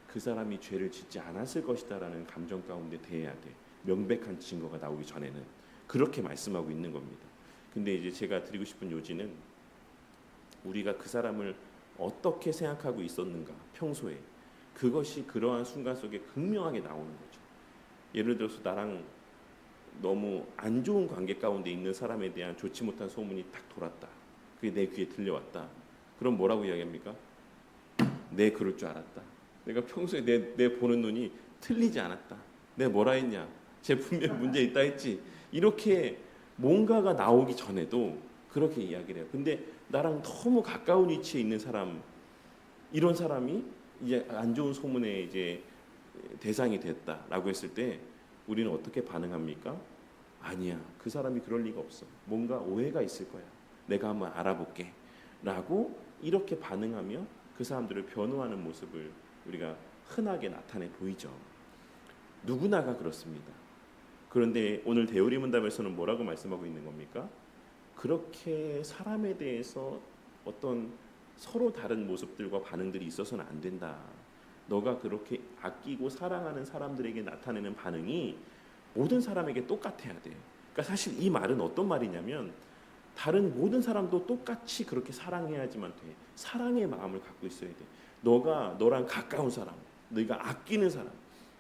그 사람이 죄를 짓지 않았을 것이다라는 감정 가운데 대해야 돼. 명백한 증거가 나오기 전에는 그렇게 말씀하고 있는 겁니다. 근데 이제 제가 드리고 싶은 요지는 우리가 그 사람을 어떻게 생각하고 있었는가 평소에 그것이 그러한 순간 속에 극명하게 나오는 거죠. 예를 들어서 나랑 너무 안 좋은 관계 가운데 있는 사람에 대한 좋지 못한 소문이 딱 돌았다. 그게 내 귀에 들려왔다. 그럼 뭐라고 이야기합니까? 내 그럴 줄 알았다. 내가 평소에 내 보는 눈이 틀리지 않았다. 내가 뭐라 했냐? 쟤 분명 문제 있다 했지. 이렇게 뭔가가 나오기 전에도 그렇게 이야기를 해요. 근데 나랑 너무 가까운 위치에 있는 사람, 이런 사람이 이제 안 좋은 소문에 이제 대상이 됐다라고 했을 때 우리는 어떻게 반응합니까? 아니야, 그 사람이 그럴 리가 없어. 뭔가 오해가 있을 거야. 내가 한번 알아볼게. 라고 이렇게 반응하며 그 사람들을 변호하는 모습을 우리가 흔하게 나타내 보이죠. 누구나가 그렇습니다. 그런데 오늘 데오리 문답에서는 뭐라고 말씀하고 있는 겁니까? 그렇게 사람에 대해서 어떤 서로 다른 모습들과 반응들이 있어서는 안 된다. 너가 그렇게 아끼고 사랑하는 사람들에게 나타내는 반응이 모든 사람에게 똑같아야 돼. 그러니까 사실 이 말은 어떤 말이냐면 다른 모든 사람도 똑같이 그렇게 사랑해야지만 돼. 사랑의 마음을 갖고 있어야 돼. 너가 너랑 가까운 사람, 너가 아끼는 사람,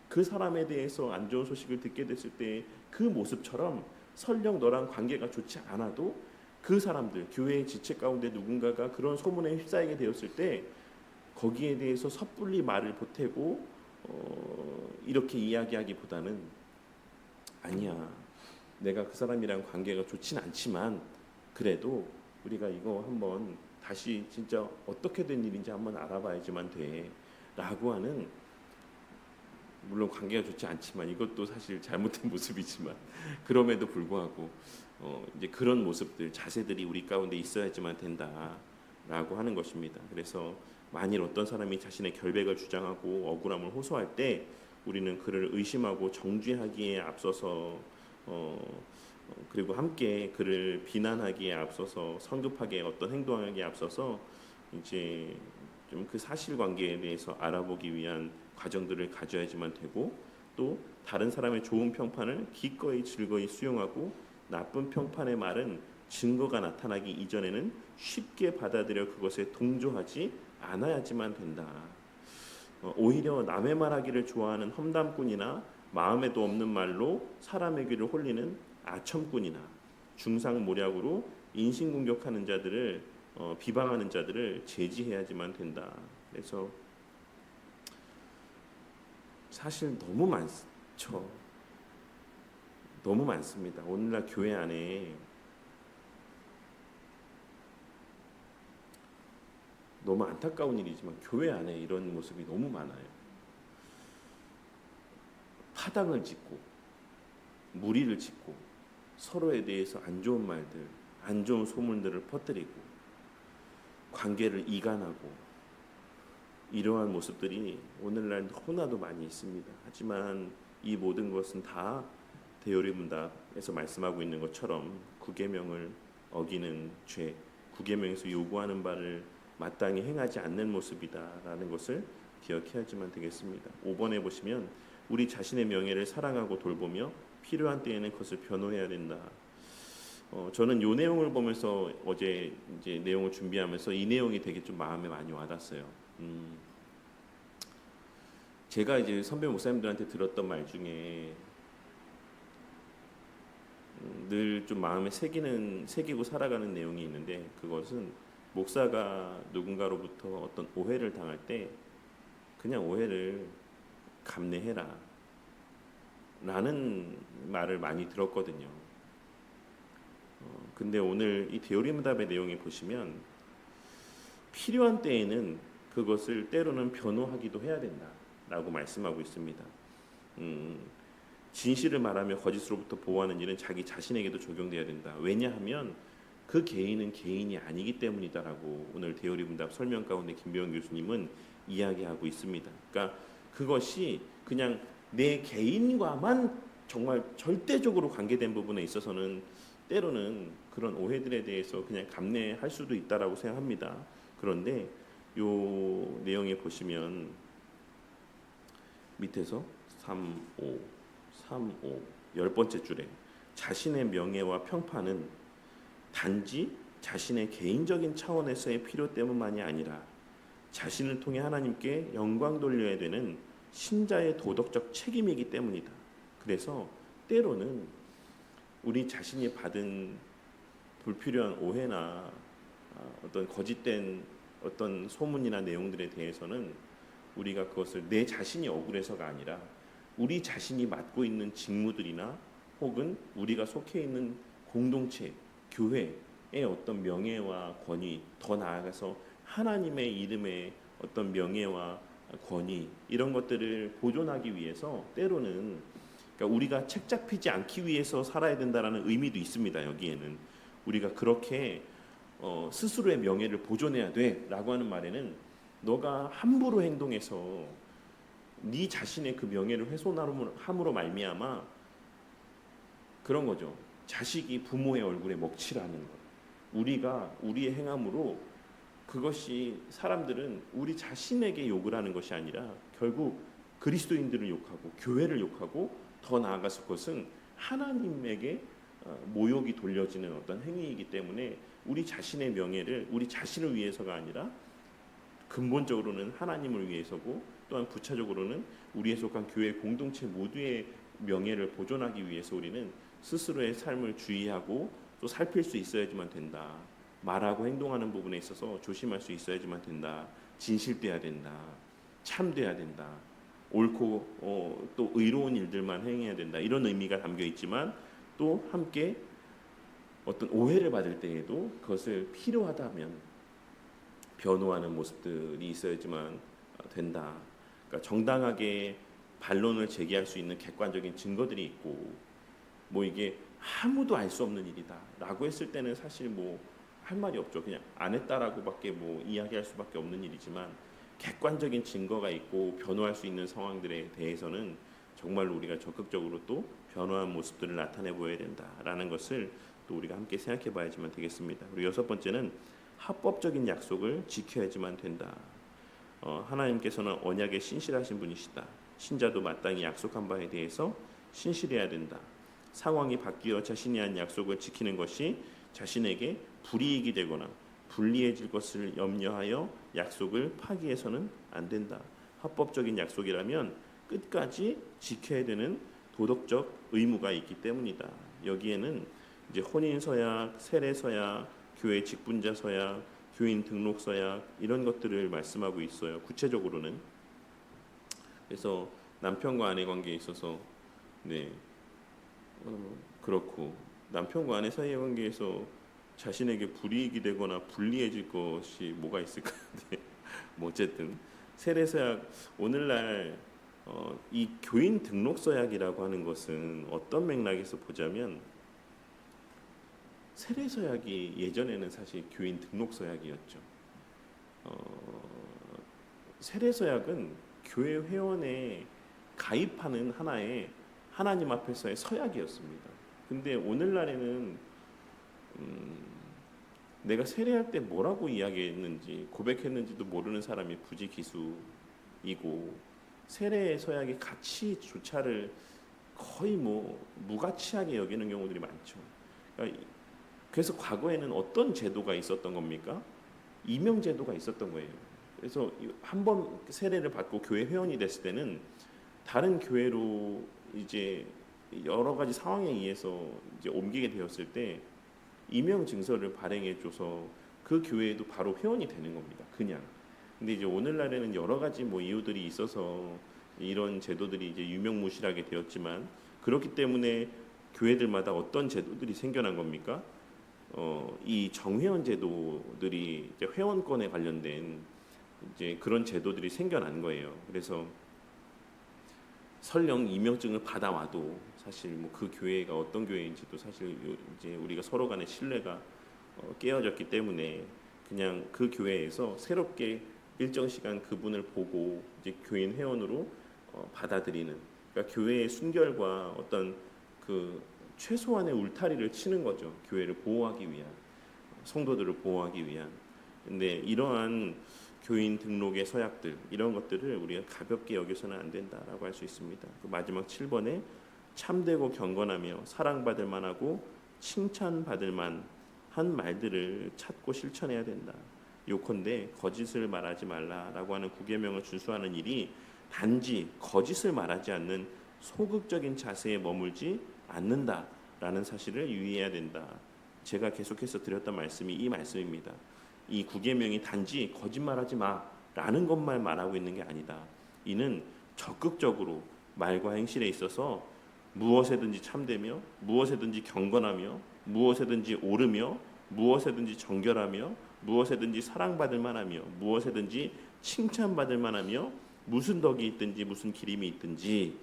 그 사람에 대해서 안 좋은 소식을 듣게 됐을 때 그 모습처럼 설령 너랑 관계가 좋지 않아도 그 사람들, 교회의 지체 가운데 누군가가 그런 소문에 휩싸이게 되었을 때 거기에 대해서 섣불리 말을 보태고 이렇게 이야기하기보다는 아니야, 내가 그 사람이랑 관계가 좋진 않지만 그래도 우리가 이거 한번 다시 진짜 어떻게 된 일인지 한번 알아봐야지만 돼 라고 하는, 물론 관계가 좋지 않지만 이것도 사실 잘못된 모습이지만 그럼에도 불구하고 이제 그런 모습들, 자세들이 우리 가운데 있어야지만 된다라고 하는 것입니다. 그래서 만일 어떤 사람이 자신의 결백을 주장하고 억울함을 호소할 때 우리는 그를 의심하고 정죄하기에 앞서서 그리고 함께 그를 비난하기에 앞서서 성급하게 어떤 행동하기에 앞서서 이제 좀 그 사실관계에 대해서 알아보기 위한 과정들을 가져야지만 되고, 또 다른 사람의 좋은 평판을 기꺼이 즐거이 수용하고 나쁜 평판의 말은 증거가 나타나기 이전에는 쉽게 받아들여 그것에 동조하지 않아야지만 된다. 오히려 남의 말하기를 좋아하는 험담꾼이나 마음에도 없는 말로 사람의 귀를 홀리는 아첨꾼이나 중상모략으로 인신공격하는 자들을 비방하는 자들을 제지해야지만 된다. 그래서 사실 너무 많죠. 너무 많습니다. 오늘날 교회 안에 너무 안타까운 일이지만 교회 안에 이런 모습이 너무 많아요. 파당을 짓고 무리를 짓고 서로에 대해서 안 좋은 말들, 안 좋은 소문들을 퍼뜨리고 관계를 이간하고 이러한 모습들이 오늘날 너무나도 많이 있습니다. 하지만 이 모든 것은 다 대요리문답에서 말씀하고 있는 것처럼 구계명을 어기는 죄, 구계명에서 요구하는 바를 마땅히 행하지 않는 모습이다라는 것을 기억해야지만 되겠습니다. 5번에 보시면 우리 자신의 명예를 사랑하고 돌보며 필요한 때에는 그것을 변호해야 된다. 저는 이 내용을 보면서 어제 이제 내용을 준비하면서 이 내용이 되게 좀 마음에 많이 와닿았어요. 제가 이제 선배 목사님들한테 들었던 말 중에 늘 좀 마음에 새기고 살아가는 내용이 있는데, 그것은 목사가 누군가로부터 어떤 오해를 당할 때 그냥 오해를 감내해라 라는 말을 많이 들었거든요. 근데 오늘 이 대요리문답의 내용에 보시면 필요한 때에는 그것을 때로는 변호하기도 해야 된다라고 말씀하고 있습니다. 진실을 말하며 거짓으로부터 보호하는 일은 자기 자신에게도 적용돼야 된다. 왜냐하면 그 개인은 개인이 아니기 때문이다라고 오늘 대요리문답 설명 가운데 김배원 교수님은 이야기하고 있습니다. 그러니까 그것이 그냥 내 개인과만 정말 절대적으로 관계된 부분에 있어서는 때로는 그런 오해들에 대해서 그냥 감내할 수도 있다라고 생각합니다. 그런데 요 내용에 보시면 밑에서 3, 5 10번째 줄에 자신의 명예와 평판은 단지 자신의 개인적인 차원에서의 필요 때문만이 아니라 자신을 통해 하나님께 영광 돌려야 되는 신자의 도덕적 책임이기 때문이다. 그래서 때로는 우리 자신이 받은 불필요한 오해나 어떤 거짓된 어떤 소문이나 내용들에 대해서는 우리가 그것을 내 자신이 억울해서가 아니라 우리 자신이 맡고 있는 직무들이나 혹은 우리가 속해 있는 공동체, 교회의 어떤 명예와 권위, 더 나아가서 하나님의 이름의 어떤 명예와 권위, 이런 것들을 보존하기 위해서 때로는, 그러니까 우리가 책 잡히지 않기 위해서 살아야 된다라는 의미도 있습니다. 여기에는 우리가 그렇게 스스로의 명예를 보존해야 돼라고 하는 말에는 너가 함부로 행동해서 네 자신의 그 명예를 훼손함으로 말미암아 그런 거죠. 자식이 부모의 얼굴에 먹칠하는 것. 우리가 우리의 행함으로 그것이 사람들은 우리 자신에게 욕을 하는 것이 아니라 결국 그리스도인들을 욕하고 교회를 욕하고 더 나아가서 그것은 하나님에게 모욕이 돌려지는 어떤 행위이기 때문에 우리 자신의 명예를 우리 자신을 위해서가 아니라 근본적으로는 하나님을 위해서고 또한 부차적으로는 우리에 속한 교회 공동체 모두의 명예를 보존하기 위해서 우리는 스스로의 삶을 주의하고 또 살필 수 있어야지만 된다. 말하고 행동하는 부분에 있어서 조심할 수 있어야지만 된다. 진실돼야 된다. 참돼야 된다. 옳고 또 의로운 일들만 행해야 된다. 이런 의미가 담겨 있지만 또 함께 어떤 오해를 받을 때에도 그것을 필요하다면 변호하는 모습들이 있어야지만 된다. 그러니까 정당하게 반론을 제기할 수 있는 객관적인 증거들이 있고 뭐 이게 아무도 알 수 없는 일이다라고 했을 때는 사실 뭐 할 말이 없죠. 그냥 안 했다라고밖에 뭐 이야기할 수밖에 없는 일이지만 객관적인 증거가 있고 변호할 수 있는 상황들에 대해서는 정말 우리가 적극적으로 또 변호한 모습들을 나타내 보여야 된다라는 것을 또 우리가 함께 생각해 봐야지만 되겠습니다. 그리고 여섯 번째는 합법적인 약속을 지켜야지만 된다. 하나님께서는 언약에 신실하신 분이시다. 신자도 마땅히 약속한 바에 대해서 신실해야 된다. 상황이 바뀌어 자신이 한 약속을 지키는 것이 자신에게 불이익이 되거나 불리해질 것을 염려하여 약속을 파기해서는 안 된다. 합법적인 약속이라면 끝까지 지켜야 되는 도덕적 의무가 있기 때문이다. 여기에는 이제 혼인 서약, 세례 서약, 교회 직분자 서약, 교인 등록 서약 이런 것들을 말씀하고 있어요. 구체적으로는. 그래서 남편과 아내 관계에 있어서 네 그렇고 남편과 아내 사이의 관계에서 자신에게 불이익이 되거나 불리해질 것이 뭐가 있을까? 네. 뭐 어쨌든 세례 서약 오늘날 이 교인 등록 서약이라고 하는 것은 어떤 맥락에서 보자면 세례 서약이 예전에는 사실 교인 등록 서약이었죠. 세례 서약은 교회 회원에 가입하는 하나의 하나님 앞에서의 서약이었습니다. 근데 오늘날에는 내가 세례할 때 뭐라고 이야기했는지 고백했는지도 모르는 사람이 부지기수이고 세례 서약의 가치조차를 거의 뭐 무가치하게 여기는 경우들이 많죠. 그러니까 그래서 과거에는 어떤 제도가 있었던 겁니까? 이명 제도가 있었던 거예요. 그래서 한 번 세례를 받고 교회 회원이 됐을 때는 다른 교회로 이제 여러 가지 상황에 의해서 이제 옮기게 되었을 때 이명 증서를 발행해줘서 그 교회에도 바로 회원이 되는 겁니다. 그냥. 근데 이제 오늘날에는 여러 가지 뭐 이유들이 있어서 이런 제도들이 이제 유명무실하게 되었지만 그렇기 때문에 교회들마다 어떤 제도들이 생겨난 겁니까? 이 정회원 제도들이 이제 회원권에 관련된 이제 그런 제도들이 생겨난 거예요. 그래서 설령 임명증을 받아와도 사실 뭐 그 교회가 어떤 교회인지도 사실 이제 우리가 서로 간의 신뢰가 깨어졌기 때문에 그냥 그 교회에서 새롭게 일정 시간 그분을 보고 이제 교인 회원으로 받아들이는, 그러니까 교회의 순결과 어떤 그 최소한의 울타리를 치는 거죠. 교회를 보호하기 위한, 성도들을 보호하기 위한. 근데 이러한 교인 등록의 서약들 이런 것들을 우리가 가볍게 여겨서는 안 된다라고 할 수 있습니다. 그 마지막 7번에 참되고 경건하며 사랑받을 만하고 칭찬받을 만한 말들을 찾고 실천해야 된다. 요컨대 거짓을 말하지 말라라고 하는 구계명을 준수하는 일이 단지 거짓을 말하지 않는 소극적인 자세에 머물지 않는다라는 사실을 유의해야 된다. 제가 계속해서 드렸던 말씀이 이 말씀입니다. 이 구계명이 단지 거짓말하지 마라는 것만 말하고 있는 게 아니다. 이는 적극적으로 말과 행실에 있어서 무엇에든지 참되며 무엇에든지 경건하며 무엇에든지 옳으며 무엇에든지 정결하며 무엇에든지 사랑받을 만하며 무엇에든지 칭찬받을 만하며 무슨 덕이 있든지 무슨 기림이 있든지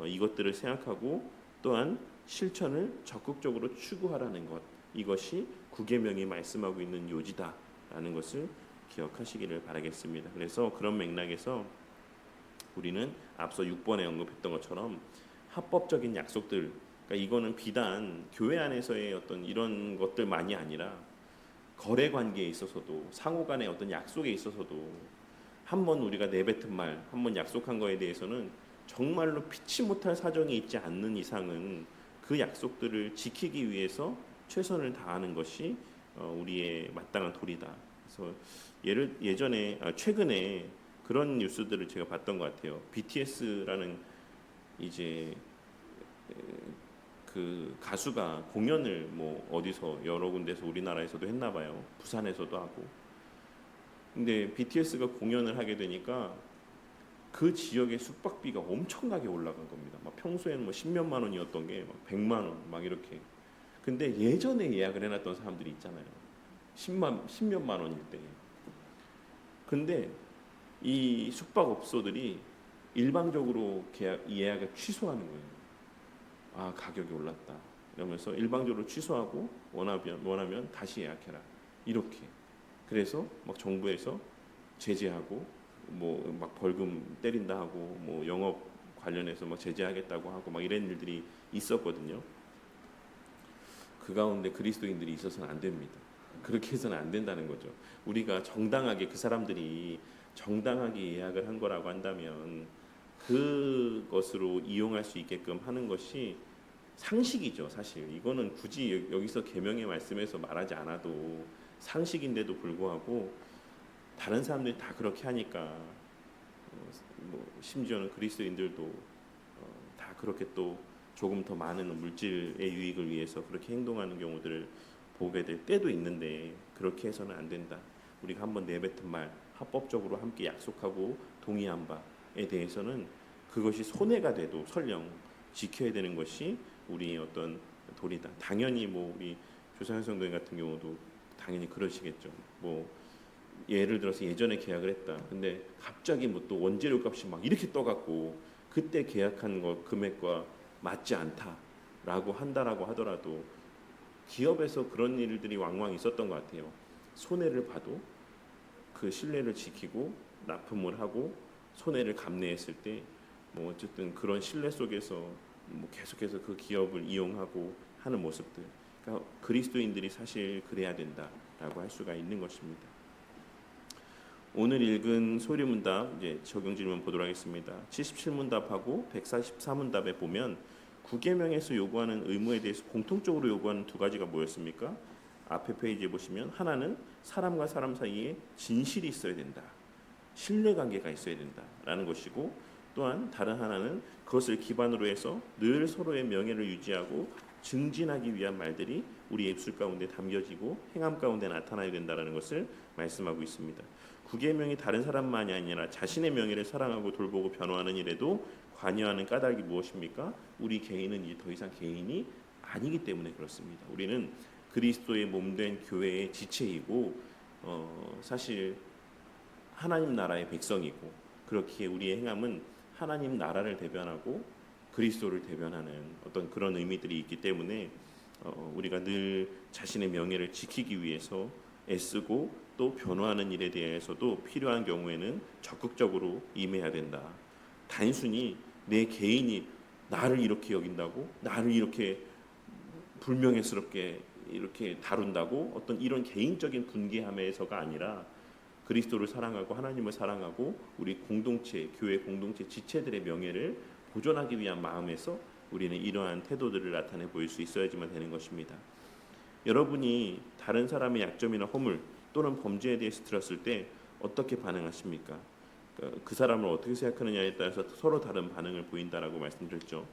이것들을 생각하고 또한 실천을 적극적으로 추구하라는 것, 이것이 구계명이 말씀하고 있는 요지다라는 것을 기억하시기를 바라겠습니다. 그래서 그런 맥락에서 우리는 앞서 6번에 언급했던 것처럼 합법적인 약속들, 그러니까 이거는 비단 교회 안에서의 어떤 이런 것들만이 아니라 거래 관계에 있어서도 상호간의 어떤 약속에 있어서도 한번 우리가 내뱉은 말, 한번 약속한 거에 대해서는 정말로 피치 못할 사정이 있지 않는 이상은 그 약속들을 지키기 위해서 최선을 다하는 것이 우리의 마땅한 도리다. 그래서 최근에 그런 뉴스들을 제가 봤던 것 같아요. BTS라는 이제 그 가수가 공연을 뭐 어디서 여러 군데서 우리나라에서도 했나 봐요. 부산에서도 하고. 근데 BTS가 공연을 하게 되니까 그 지역의 숙박비가 엄청나게 올라간 겁니다. 막 평소에는 뭐 10몇만 원이었던 게 막 100만 원 막 이렇게. 근데 예전에 예약을 해놨던 사람들이 있잖아요. 10몇만 원일 때. 근데 이 숙박업소들이 일방적으로 예약을 취소하는 거예요. 아, 가격이 올랐다 이러면서 일방적으로 취소하고 원하면 다시 예약해라 이렇게. 그래서 막 정부에서 제재하고 뭐 막 벌금 때린다 하고 뭐 영업 관련해서 막 제재하겠다고 하고 막 이런 일들이 있었거든요. 그 가운데 그리스도인들이 있어서는 안 됩니다. 그렇게 해서는 안 된다는 거죠. 우리가 정당하게 그 사람들이 정당하게 예약을 한 거라고 한다면 그것으로 이용할 수 있게끔 하는 것이 상식이죠. 사실 이거는 굳이 여기서 계명의 말씀에서 말하지 않아도 상식인데도 불구하고 다른 사람들이 다 그렇게 하니까 뭐 심지어는 그리스도인들도 다 그렇게 또 조금 더 많은 물질의 유익을 위해서 그렇게 행동하는 경우들을 보게 될 때도 있는데, 그렇게 해서는 안 된다. 우리가 한번 내뱉은 말, 합법적으로 함께 약속하고 동의한 바에 대해서는 그것이 손해가 돼도 설령 지켜야 되는 것이 우리의 어떤 도리다. 당연히 뭐 우리 조상현 성도님 같은 경우도 당연히 그러시겠죠. 뭐 예를 들어서 예전에 계약을 했다. 근데 갑자기 뭐 또 원재료 값이 막 이렇게 떠갖고 그때 계약한 거 금액과 맞지 않다라고 한다라고 하더라도 기업에서 그런 일들이 왕왕 있었던 것 같아요. 손해를 봐도 그 신뢰를 지키고 납품을 하고 손해를 감내했을 때 뭐 어쨌든 그런 신뢰 속에서 뭐 계속해서 그 기업을 이용하고 하는 모습들. 그러니까 그리스도인들이 사실 그래야 된다라고 할 수가 있는 것입니다. 오늘 읽은 소리문답 이제 적용 질문 보도록 하겠습니다. 77문답하고 144문답에 보면 9계명에서 요구하는 의무에 대해서 공통적으로 요구하는 두 가지가 뭐였습니까? 앞에 페이지에 보시면 하나는 사람과 사람 사이에 진실이 있어야 된다. 신뢰관계가 있어야 된다라는 것이고, 또한 다른 하나는 그것을 기반으로 해서 늘 서로의 명예를 유지하고 증진하기 위한 말들이 우리의 입술 가운데 담겨지고 행함 가운데 나타나야 된다는 것을 말씀하고 있습니다. 9계명이 다른 사람만이 아니라 자신의 명예를 사랑하고 돌보고 변호하는 일에도 관여하는 까닭이 무엇입니까? 우리 개인은 이제 더 이상 개인이 아니기 때문에 그렇습니다. 우리는 그리스도의 몸된 교회의 지체이고 사실 하나님 나라의 백성이고, 그렇기에 우리의 행함은 하나님 나라를 대변하고 그리스도를 대변하는 어떤 그런 의미들이 있기 때문에 우리가 늘 자신의 명예를 지키기 위해서 애쓰고 또 변호하는 일에 대해서도 필요한 경우에는 적극적으로 임해야 된다. 단순히 내 개인이 나를 이렇게 여긴다고, 나를 이렇게 불명예스럽게 이렇게 다룬다고 어떤 이런 개인적인 분개함에서가 아니라 그리스도를 사랑하고 하나님을 사랑하고 우리 공동체, 교회 공동체 지체들의 명예를 보존하기 위한 마음에서 우리는 이러한 태도들을 나타내 보일 수 있어야지만 되는 것입니다. 여러분이 다른 사람의 약점이나 허물 또는 범죄에 대해서 들었을 때 어떻게 반응하십니까? 그 사람을 어떻게 생각하느냐에 따라서 서로 다른 반응을 보인다라고 말씀드렸죠.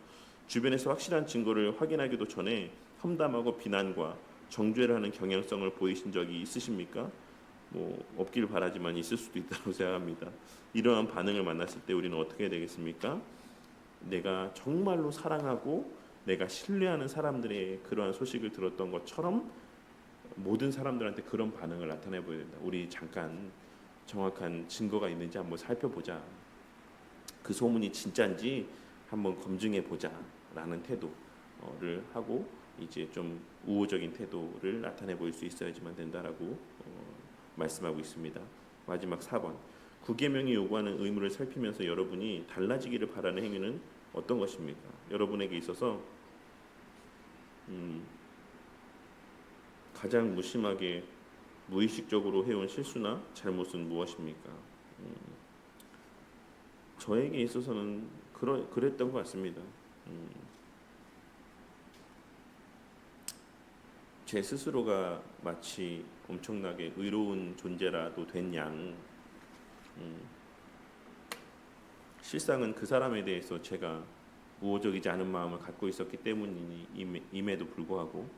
주변에서 확실한 증거를 확인하기도 전에 험담하고 비난과 정죄를 하는 경향성을 보이신 적이 있으십니까? 뭐 없길 바라지만 있을 수도 있다고 생각합니다. 이러한 반응을 만났을 때 우리는 어떻게 해야 되겠습니까? 내가 정말로 사랑하고 내가 신뢰하는 사람들의 그러한 소식을 들었던 것처럼 모든 사람들한테 그런 반응을 나타내 보여야 된다. 우리 잠깐 정확한 증거가 있는지 한번 살펴보자. 그 소문이 진짜인지 한번 검증해 보자라는 태도를 하고 이제 좀 우호적인 태도를 나타내 보일 수 있어야지만 된다라고 말씀하고 있습니다. 마지막 4번. 9계명이 요구하는 의무를 살피면서 여러분이 달라지기를 바라는 행위는 어떤 것입니까? 여러분에게 있어서 가장 무심하게 무의식적으로 해온 실수나 잘못은 무엇입니까? 저에게 있어서는 그랬던 것 같습니다. 제 스스로가 마치 엄청나게 의로운 존재라도 된 양, 실상은 그 사람에 대해서 제가 우호적이지 않은 마음을 갖고 있었기 때문임에도 불구하고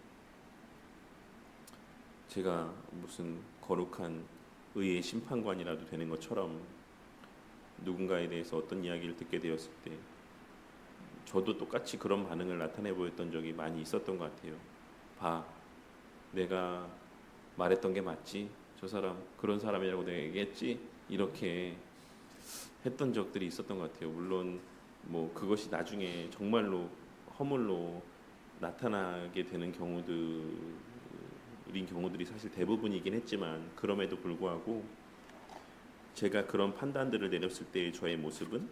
제가 무슨 거룩한 의의 심판관이라도 되는 것처럼 누군가에 대해서 어떤 이야기를 듣게 되었을 때 저도 똑같이 그런 반응을 나타내 보였던 적이 많이 있었던 것 같아요. 봐, 내가 말했던 게 맞지? 저 사람 그런 사람이라고 내가 얘기했지? 이렇게 했던 적들이 있었던 것 같아요. 물론 뭐 그것이 나중에 정말로 허물로 나타나게 되는 경우들이 사실 대부분이긴 했지만, 그럼에도 불구하고 제가 그런 판단들을 내렸을 때의 저의 모습은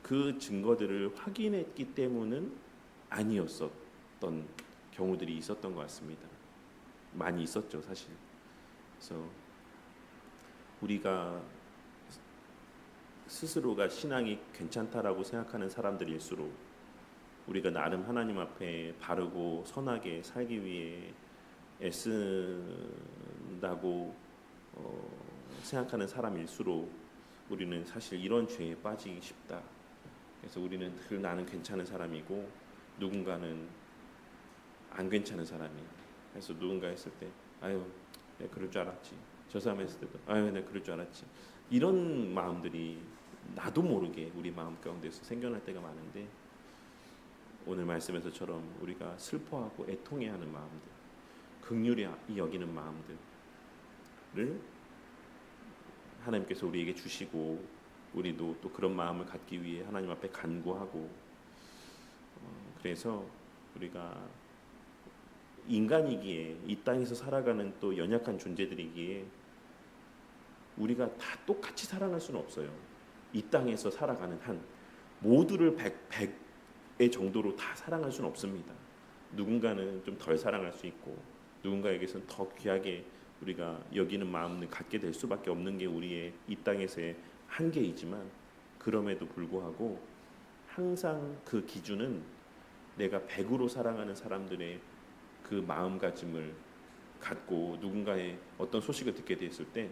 그 증거들을 확인했기 때문은 아니었었던 경우들이 있었던 것 같습니다. 많이 있었죠, 사실. 그래서 우리가 스스로가 신앙이 괜찮다라고 생각하는 사람들일수록 우리가 나름 하나님 앞에 바르고 선하게 살기 위해 애쓴다고 생각하는 사람일수록 우리는 사실 이런 죄에 빠지기 쉽다. 그래서 우리는 늘 나는 괜찮은 사람이고 누군가는 안 괜찮은 사람이야. 그래서 누군가 했을 때 아유 내가 그럴 줄 알았지. 저 사람 했을 때도 아유 내가 그럴 줄 알았지. 이런 마음들이 나도 모르게 우리 마음 가운데서 생겨날 때가 많은데, 오늘 말씀에서처럼 우리가 슬퍼하고 애통해하는 마음들, 긍휼히 여기는 마음들을 하나님께서 우리에게 주시고, 우리도 또 그런 마음을 갖기 위해 하나님 앞에 간구하고, 그래서 우리가 인간이기에, 이 땅에서 살아가는 또 연약한 존재들이기에 우리가 다 똑같이 사랑할 수는 없어요. 이 땅에서 살아가는 한 모두를 100의 정도로 다 사랑할 수는 없습니다. 누군가는 좀 덜 사랑할 수 있고 누군가에게서는 더 귀하게 우리가 여기는 마음을 갖게 될 수밖에 없는 게 우리의 이 땅에서의 한계이지만, 그럼에도 불구하고 항상 그 기준은 내가 100으로 사랑하는 사람들의 그 마음가짐을 갖고 누군가의 어떤 소식을 듣게 됐을 때,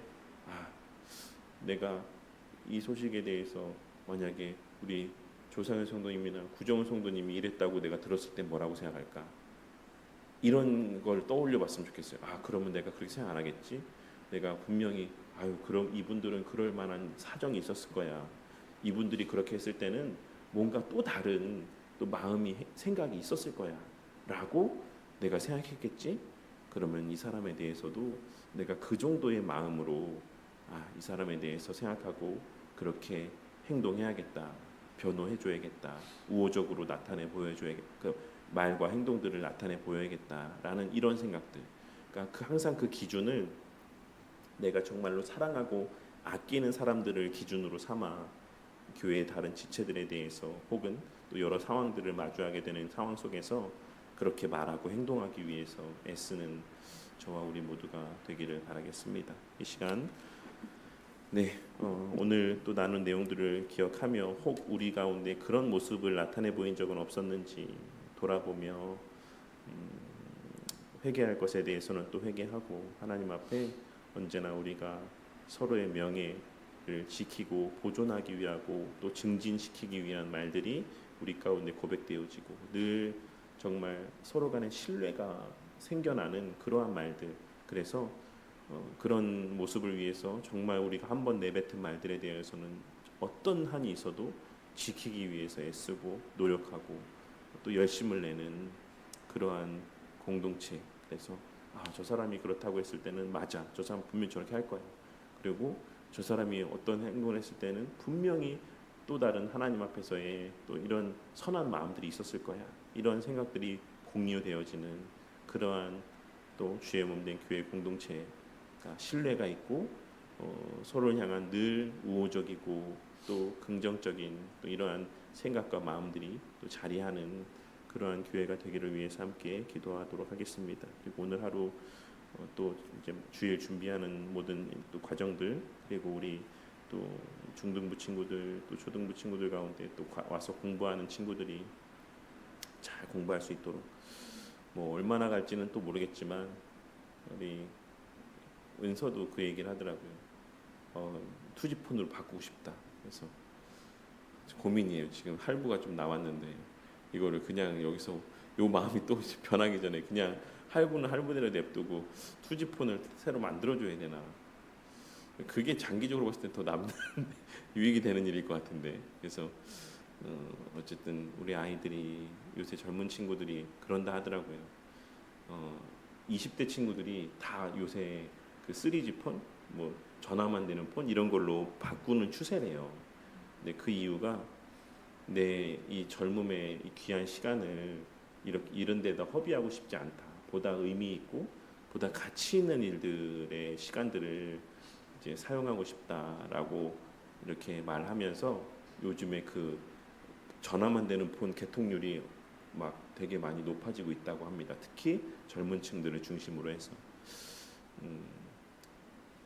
내가 이 소식에 대해서 만약에 우리 조상현 성도님이나 구정훈 성도님이 이랬다고 내가 들었을 때 뭐라고 생각할까? 이런 걸 떠올려 봤으면 좋겠어요. 그러면 내가 그렇게 생각 안 하겠지? 내가 분명히 그럼 이분들은 그럴 만한 사정이 있었을 거야. 이분들이 그렇게 했을 때는 뭔가 또 다른 또 마음이 생각이 있었을 거야 라고 내가 생각했겠지? 그러면 이 사람에 대해서도 내가 그 정도의 마음으로 이 사람에 대해서 생각하고 그렇게 행동해야겠다, 변호해줘야겠다, 우호적으로 나타내 보여줘야겠다, 그 말과 행동들을 나타내 보여야겠다라는 이런 생각들. 그러니까 항상 그 기준을 내가 정말로 사랑하고 아끼는 사람들을 기준으로 삼아 교회의 다른 지체들에 대해서 혹은 또 여러 상황들을 마주하게 되는 상황 속에서 그렇게 말하고 행동하기 위해서 애쓰는 저와 우리 모두가 되기를 바라겠습니다. 이 시간 오늘 또 나눈 내용들을 기억하며 혹 우리 가운데 그런 모습을 나타내 보인 적은 없었는지 돌아보며 회개할 것에 대해서는 또 회개하고, 하나님 앞에 언제나 우리가 서로의 명예를 지키고 보존하기 위하고 또 증진시키기 위한 말들이 우리 가운데 고백되어지고, 늘 정말 서로 간의 신뢰가 생겨나는 그러한 말들. 그래서 그런 모습을 위해서 정말 우리가 한번 내뱉은 말들에 대해서는 어떤 한이 있어도 지키기 위해서 애쓰고 노력하고 또 열심을 내는 그러한 공동체. 그래서 저 사람이 그렇다고 했을 때는 맞아, 저 사람 분명히 저렇게 할 거야. 그리고 저 사람이 어떤 행동을 했을 때는 분명히 또 다른 하나님 앞에서의 또 이런 선한 마음들이 있었을 거야. 이런 생각들이 공유되어지는 그러한 또 주의 몸된 교회 공동체, 신뢰가 있고 서로를 향한 늘 우호적이고 또 긍정적인 또 이러한 생각과 마음들이 또 자리하는 그러한 교회가 되기를 위해서 함께 기도하도록 하겠습니다. 그리고 오늘 하루 또 이제 주일 준비하는 모든 또 과정들, 그리고 우리 또 중등부 친구들 또 초등부 친구들 가운데 또 와서 공부하는 친구들이 잘 공부할 수 있도록, 뭐 얼마나 갈지는 또 모르겠지만 우리 은서도 그 얘기를 하더라고요. 투지폰으로 바꾸고 싶다. 그래서 고민이에요. 지금 할부가 좀 나왔는데 이거를 그냥 여기서 요 마음이 또 변하기 전에 그냥 할부는 할부대로 냅두고 투지폰을 새로 만들어줘야 되나. 그게 장기적으로 봤을 때 더 남는 유익이 되는 일일 것 같은데. 그래서 어쨌든 우리 아이들이 요새 젊은 친구들이 그런다 하더라고요. 20대 친구들이 다 요새 그 3G 폰, 뭐 전화만 되는 폰 이런 걸로 바꾸는 추세래요. 근데 그 이유가 내 이 젊음의 이 귀한 시간을 이런 데다 허비하고 싶지 않다. 보다 의미 있고 보다 가치 있는 일들의 시간들을 이제 사용하고 싶다라고 이렇게 말하면서 요즘에 그 전화만 되는 폰 개통률이 막 되게 많이 높아지고 있다고 합니다. 특히 젊은 층들을 중심으로 해서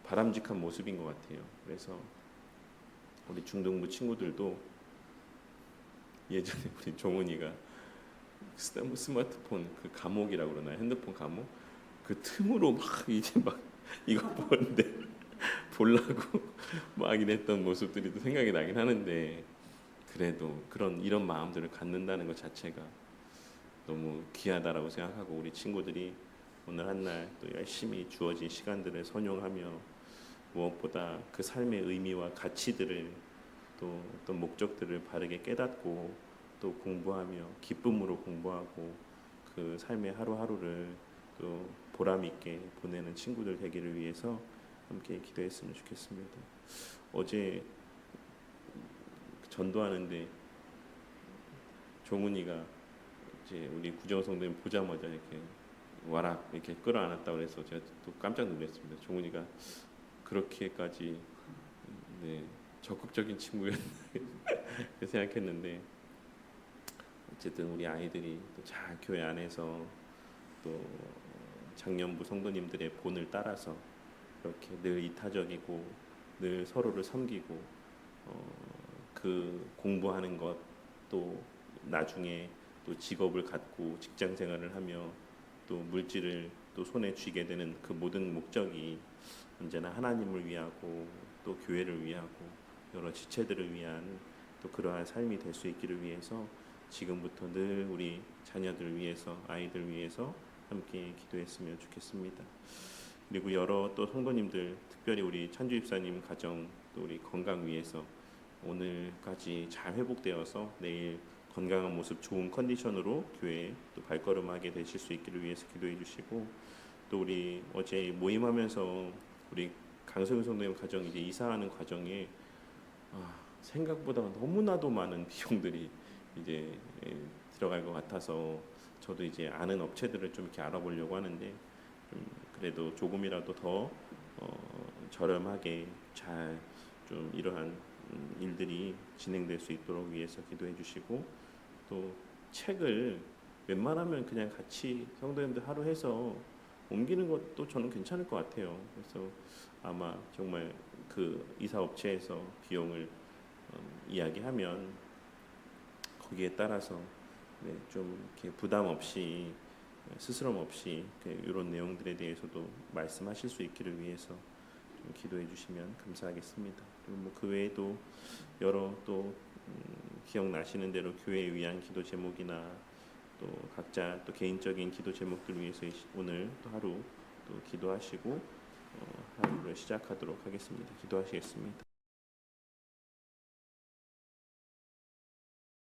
바람직한 모습인 것 같아요. 그래서 우리 중등부 친구들도 예전에 우리 종훈이가 스마트폰 그 감옥이라고 그러나요? 핸드폰 감옥 그 틈으로 막 이제 막 이거 보는데 보려고 막 이랬던 모습들이 또 생각이 나긴 하는데 그래도 이런 마음들을 갖는다는 것 자체가 너무 귀하다라고 생각하고 우리 친구들이 오늘 한 날 또 열심히 주어진 시간들을 선용하며 무엇보다 그 삶의 의미와 가치들을 또 어떤 목적들을 바르게 깨닫고 또 공부하며 기쁨으로 공부하고 그 삶의 하루하루를 또 보람 있게 보내는 친구들 되기를 위해서 함께 기도했으면 좋겠습니다. 어제 전도하는데 종훈이가 이제 우리 구정 성도님 보자마자 이렇게 와라 이렇게 끌어안았다고 해서 제가 또 깜짝 놀랐습니다. 종훈이가 그렇게까지 적극적인 친구였나 생각했는데 어쨌든 우리 아이들이 또 잘 교회 안에서 또 장년부 성도님들의 본을 따라서 이렇게 늘 이타적이고 늘 서로를 섬기고 그 공부하는 것 또 나중에 또 직업을 갖고 직장 생활을 하며 또 물질을 또 손에 쥐게 되는 그 모든 목적이 언제나 하나님을 위하고 또 교회를 위하고 여러 지체들을 위한 또 그러한 삶이 될 수 있기를 위해서 지금부터 늘 우리 자녀들 위해서 아이들 위해서 함께 기도했으면 좋겠습니다. 그리고 여러 또 성도님들 특별히 우리 찬주 집사님 가정 또 우리 건강 위해서 오늘까지 잘 회복되어서 내일 건강한 모습 좋은 컨디션으로 교회에 또 발걸음하게 되실 수 있기를 위해서 기도해 주시고 또 우리 어제 모임하면서 우리 강성윤 성도님 가정 이제 이사하는 과정에 생각보다 너무나도 많은 비용들이 이제 들어갈 것 같아서 저도 이제 아는 업체들을 좀 이렇게 알아보려고 하는데 좀 그래도 조금이라도 더 저렴하게 잘 좀 이러한 일들이 진행될 수 있도록 위해서 기도해 주시고 또 책을 웬만하면 그냥 같이 성도님들 하루 해서 옮기는 것도 저는 괜찮을 것 같아요. 그래서 아마 정말 그 이사 업체에서 비용을 이야기하면 거기에 따라서 좀 이렇게 부담 없이 스스럼 없이 이런 내용들에 대해서도 말씀하실 수 있기를 위해서 좀 기도해 주시면 감사하겠습니다. 그리고 뭐 그 외에도 여러 또 기억나시는 대로 교회에 위한 기도 제목이나 또 각자 또 개인적인 기도 제목들 위해서 오늘 또 하루 또 기도하시고 하루를 시작하도록 하겠습니다. 기도하시겠습니다.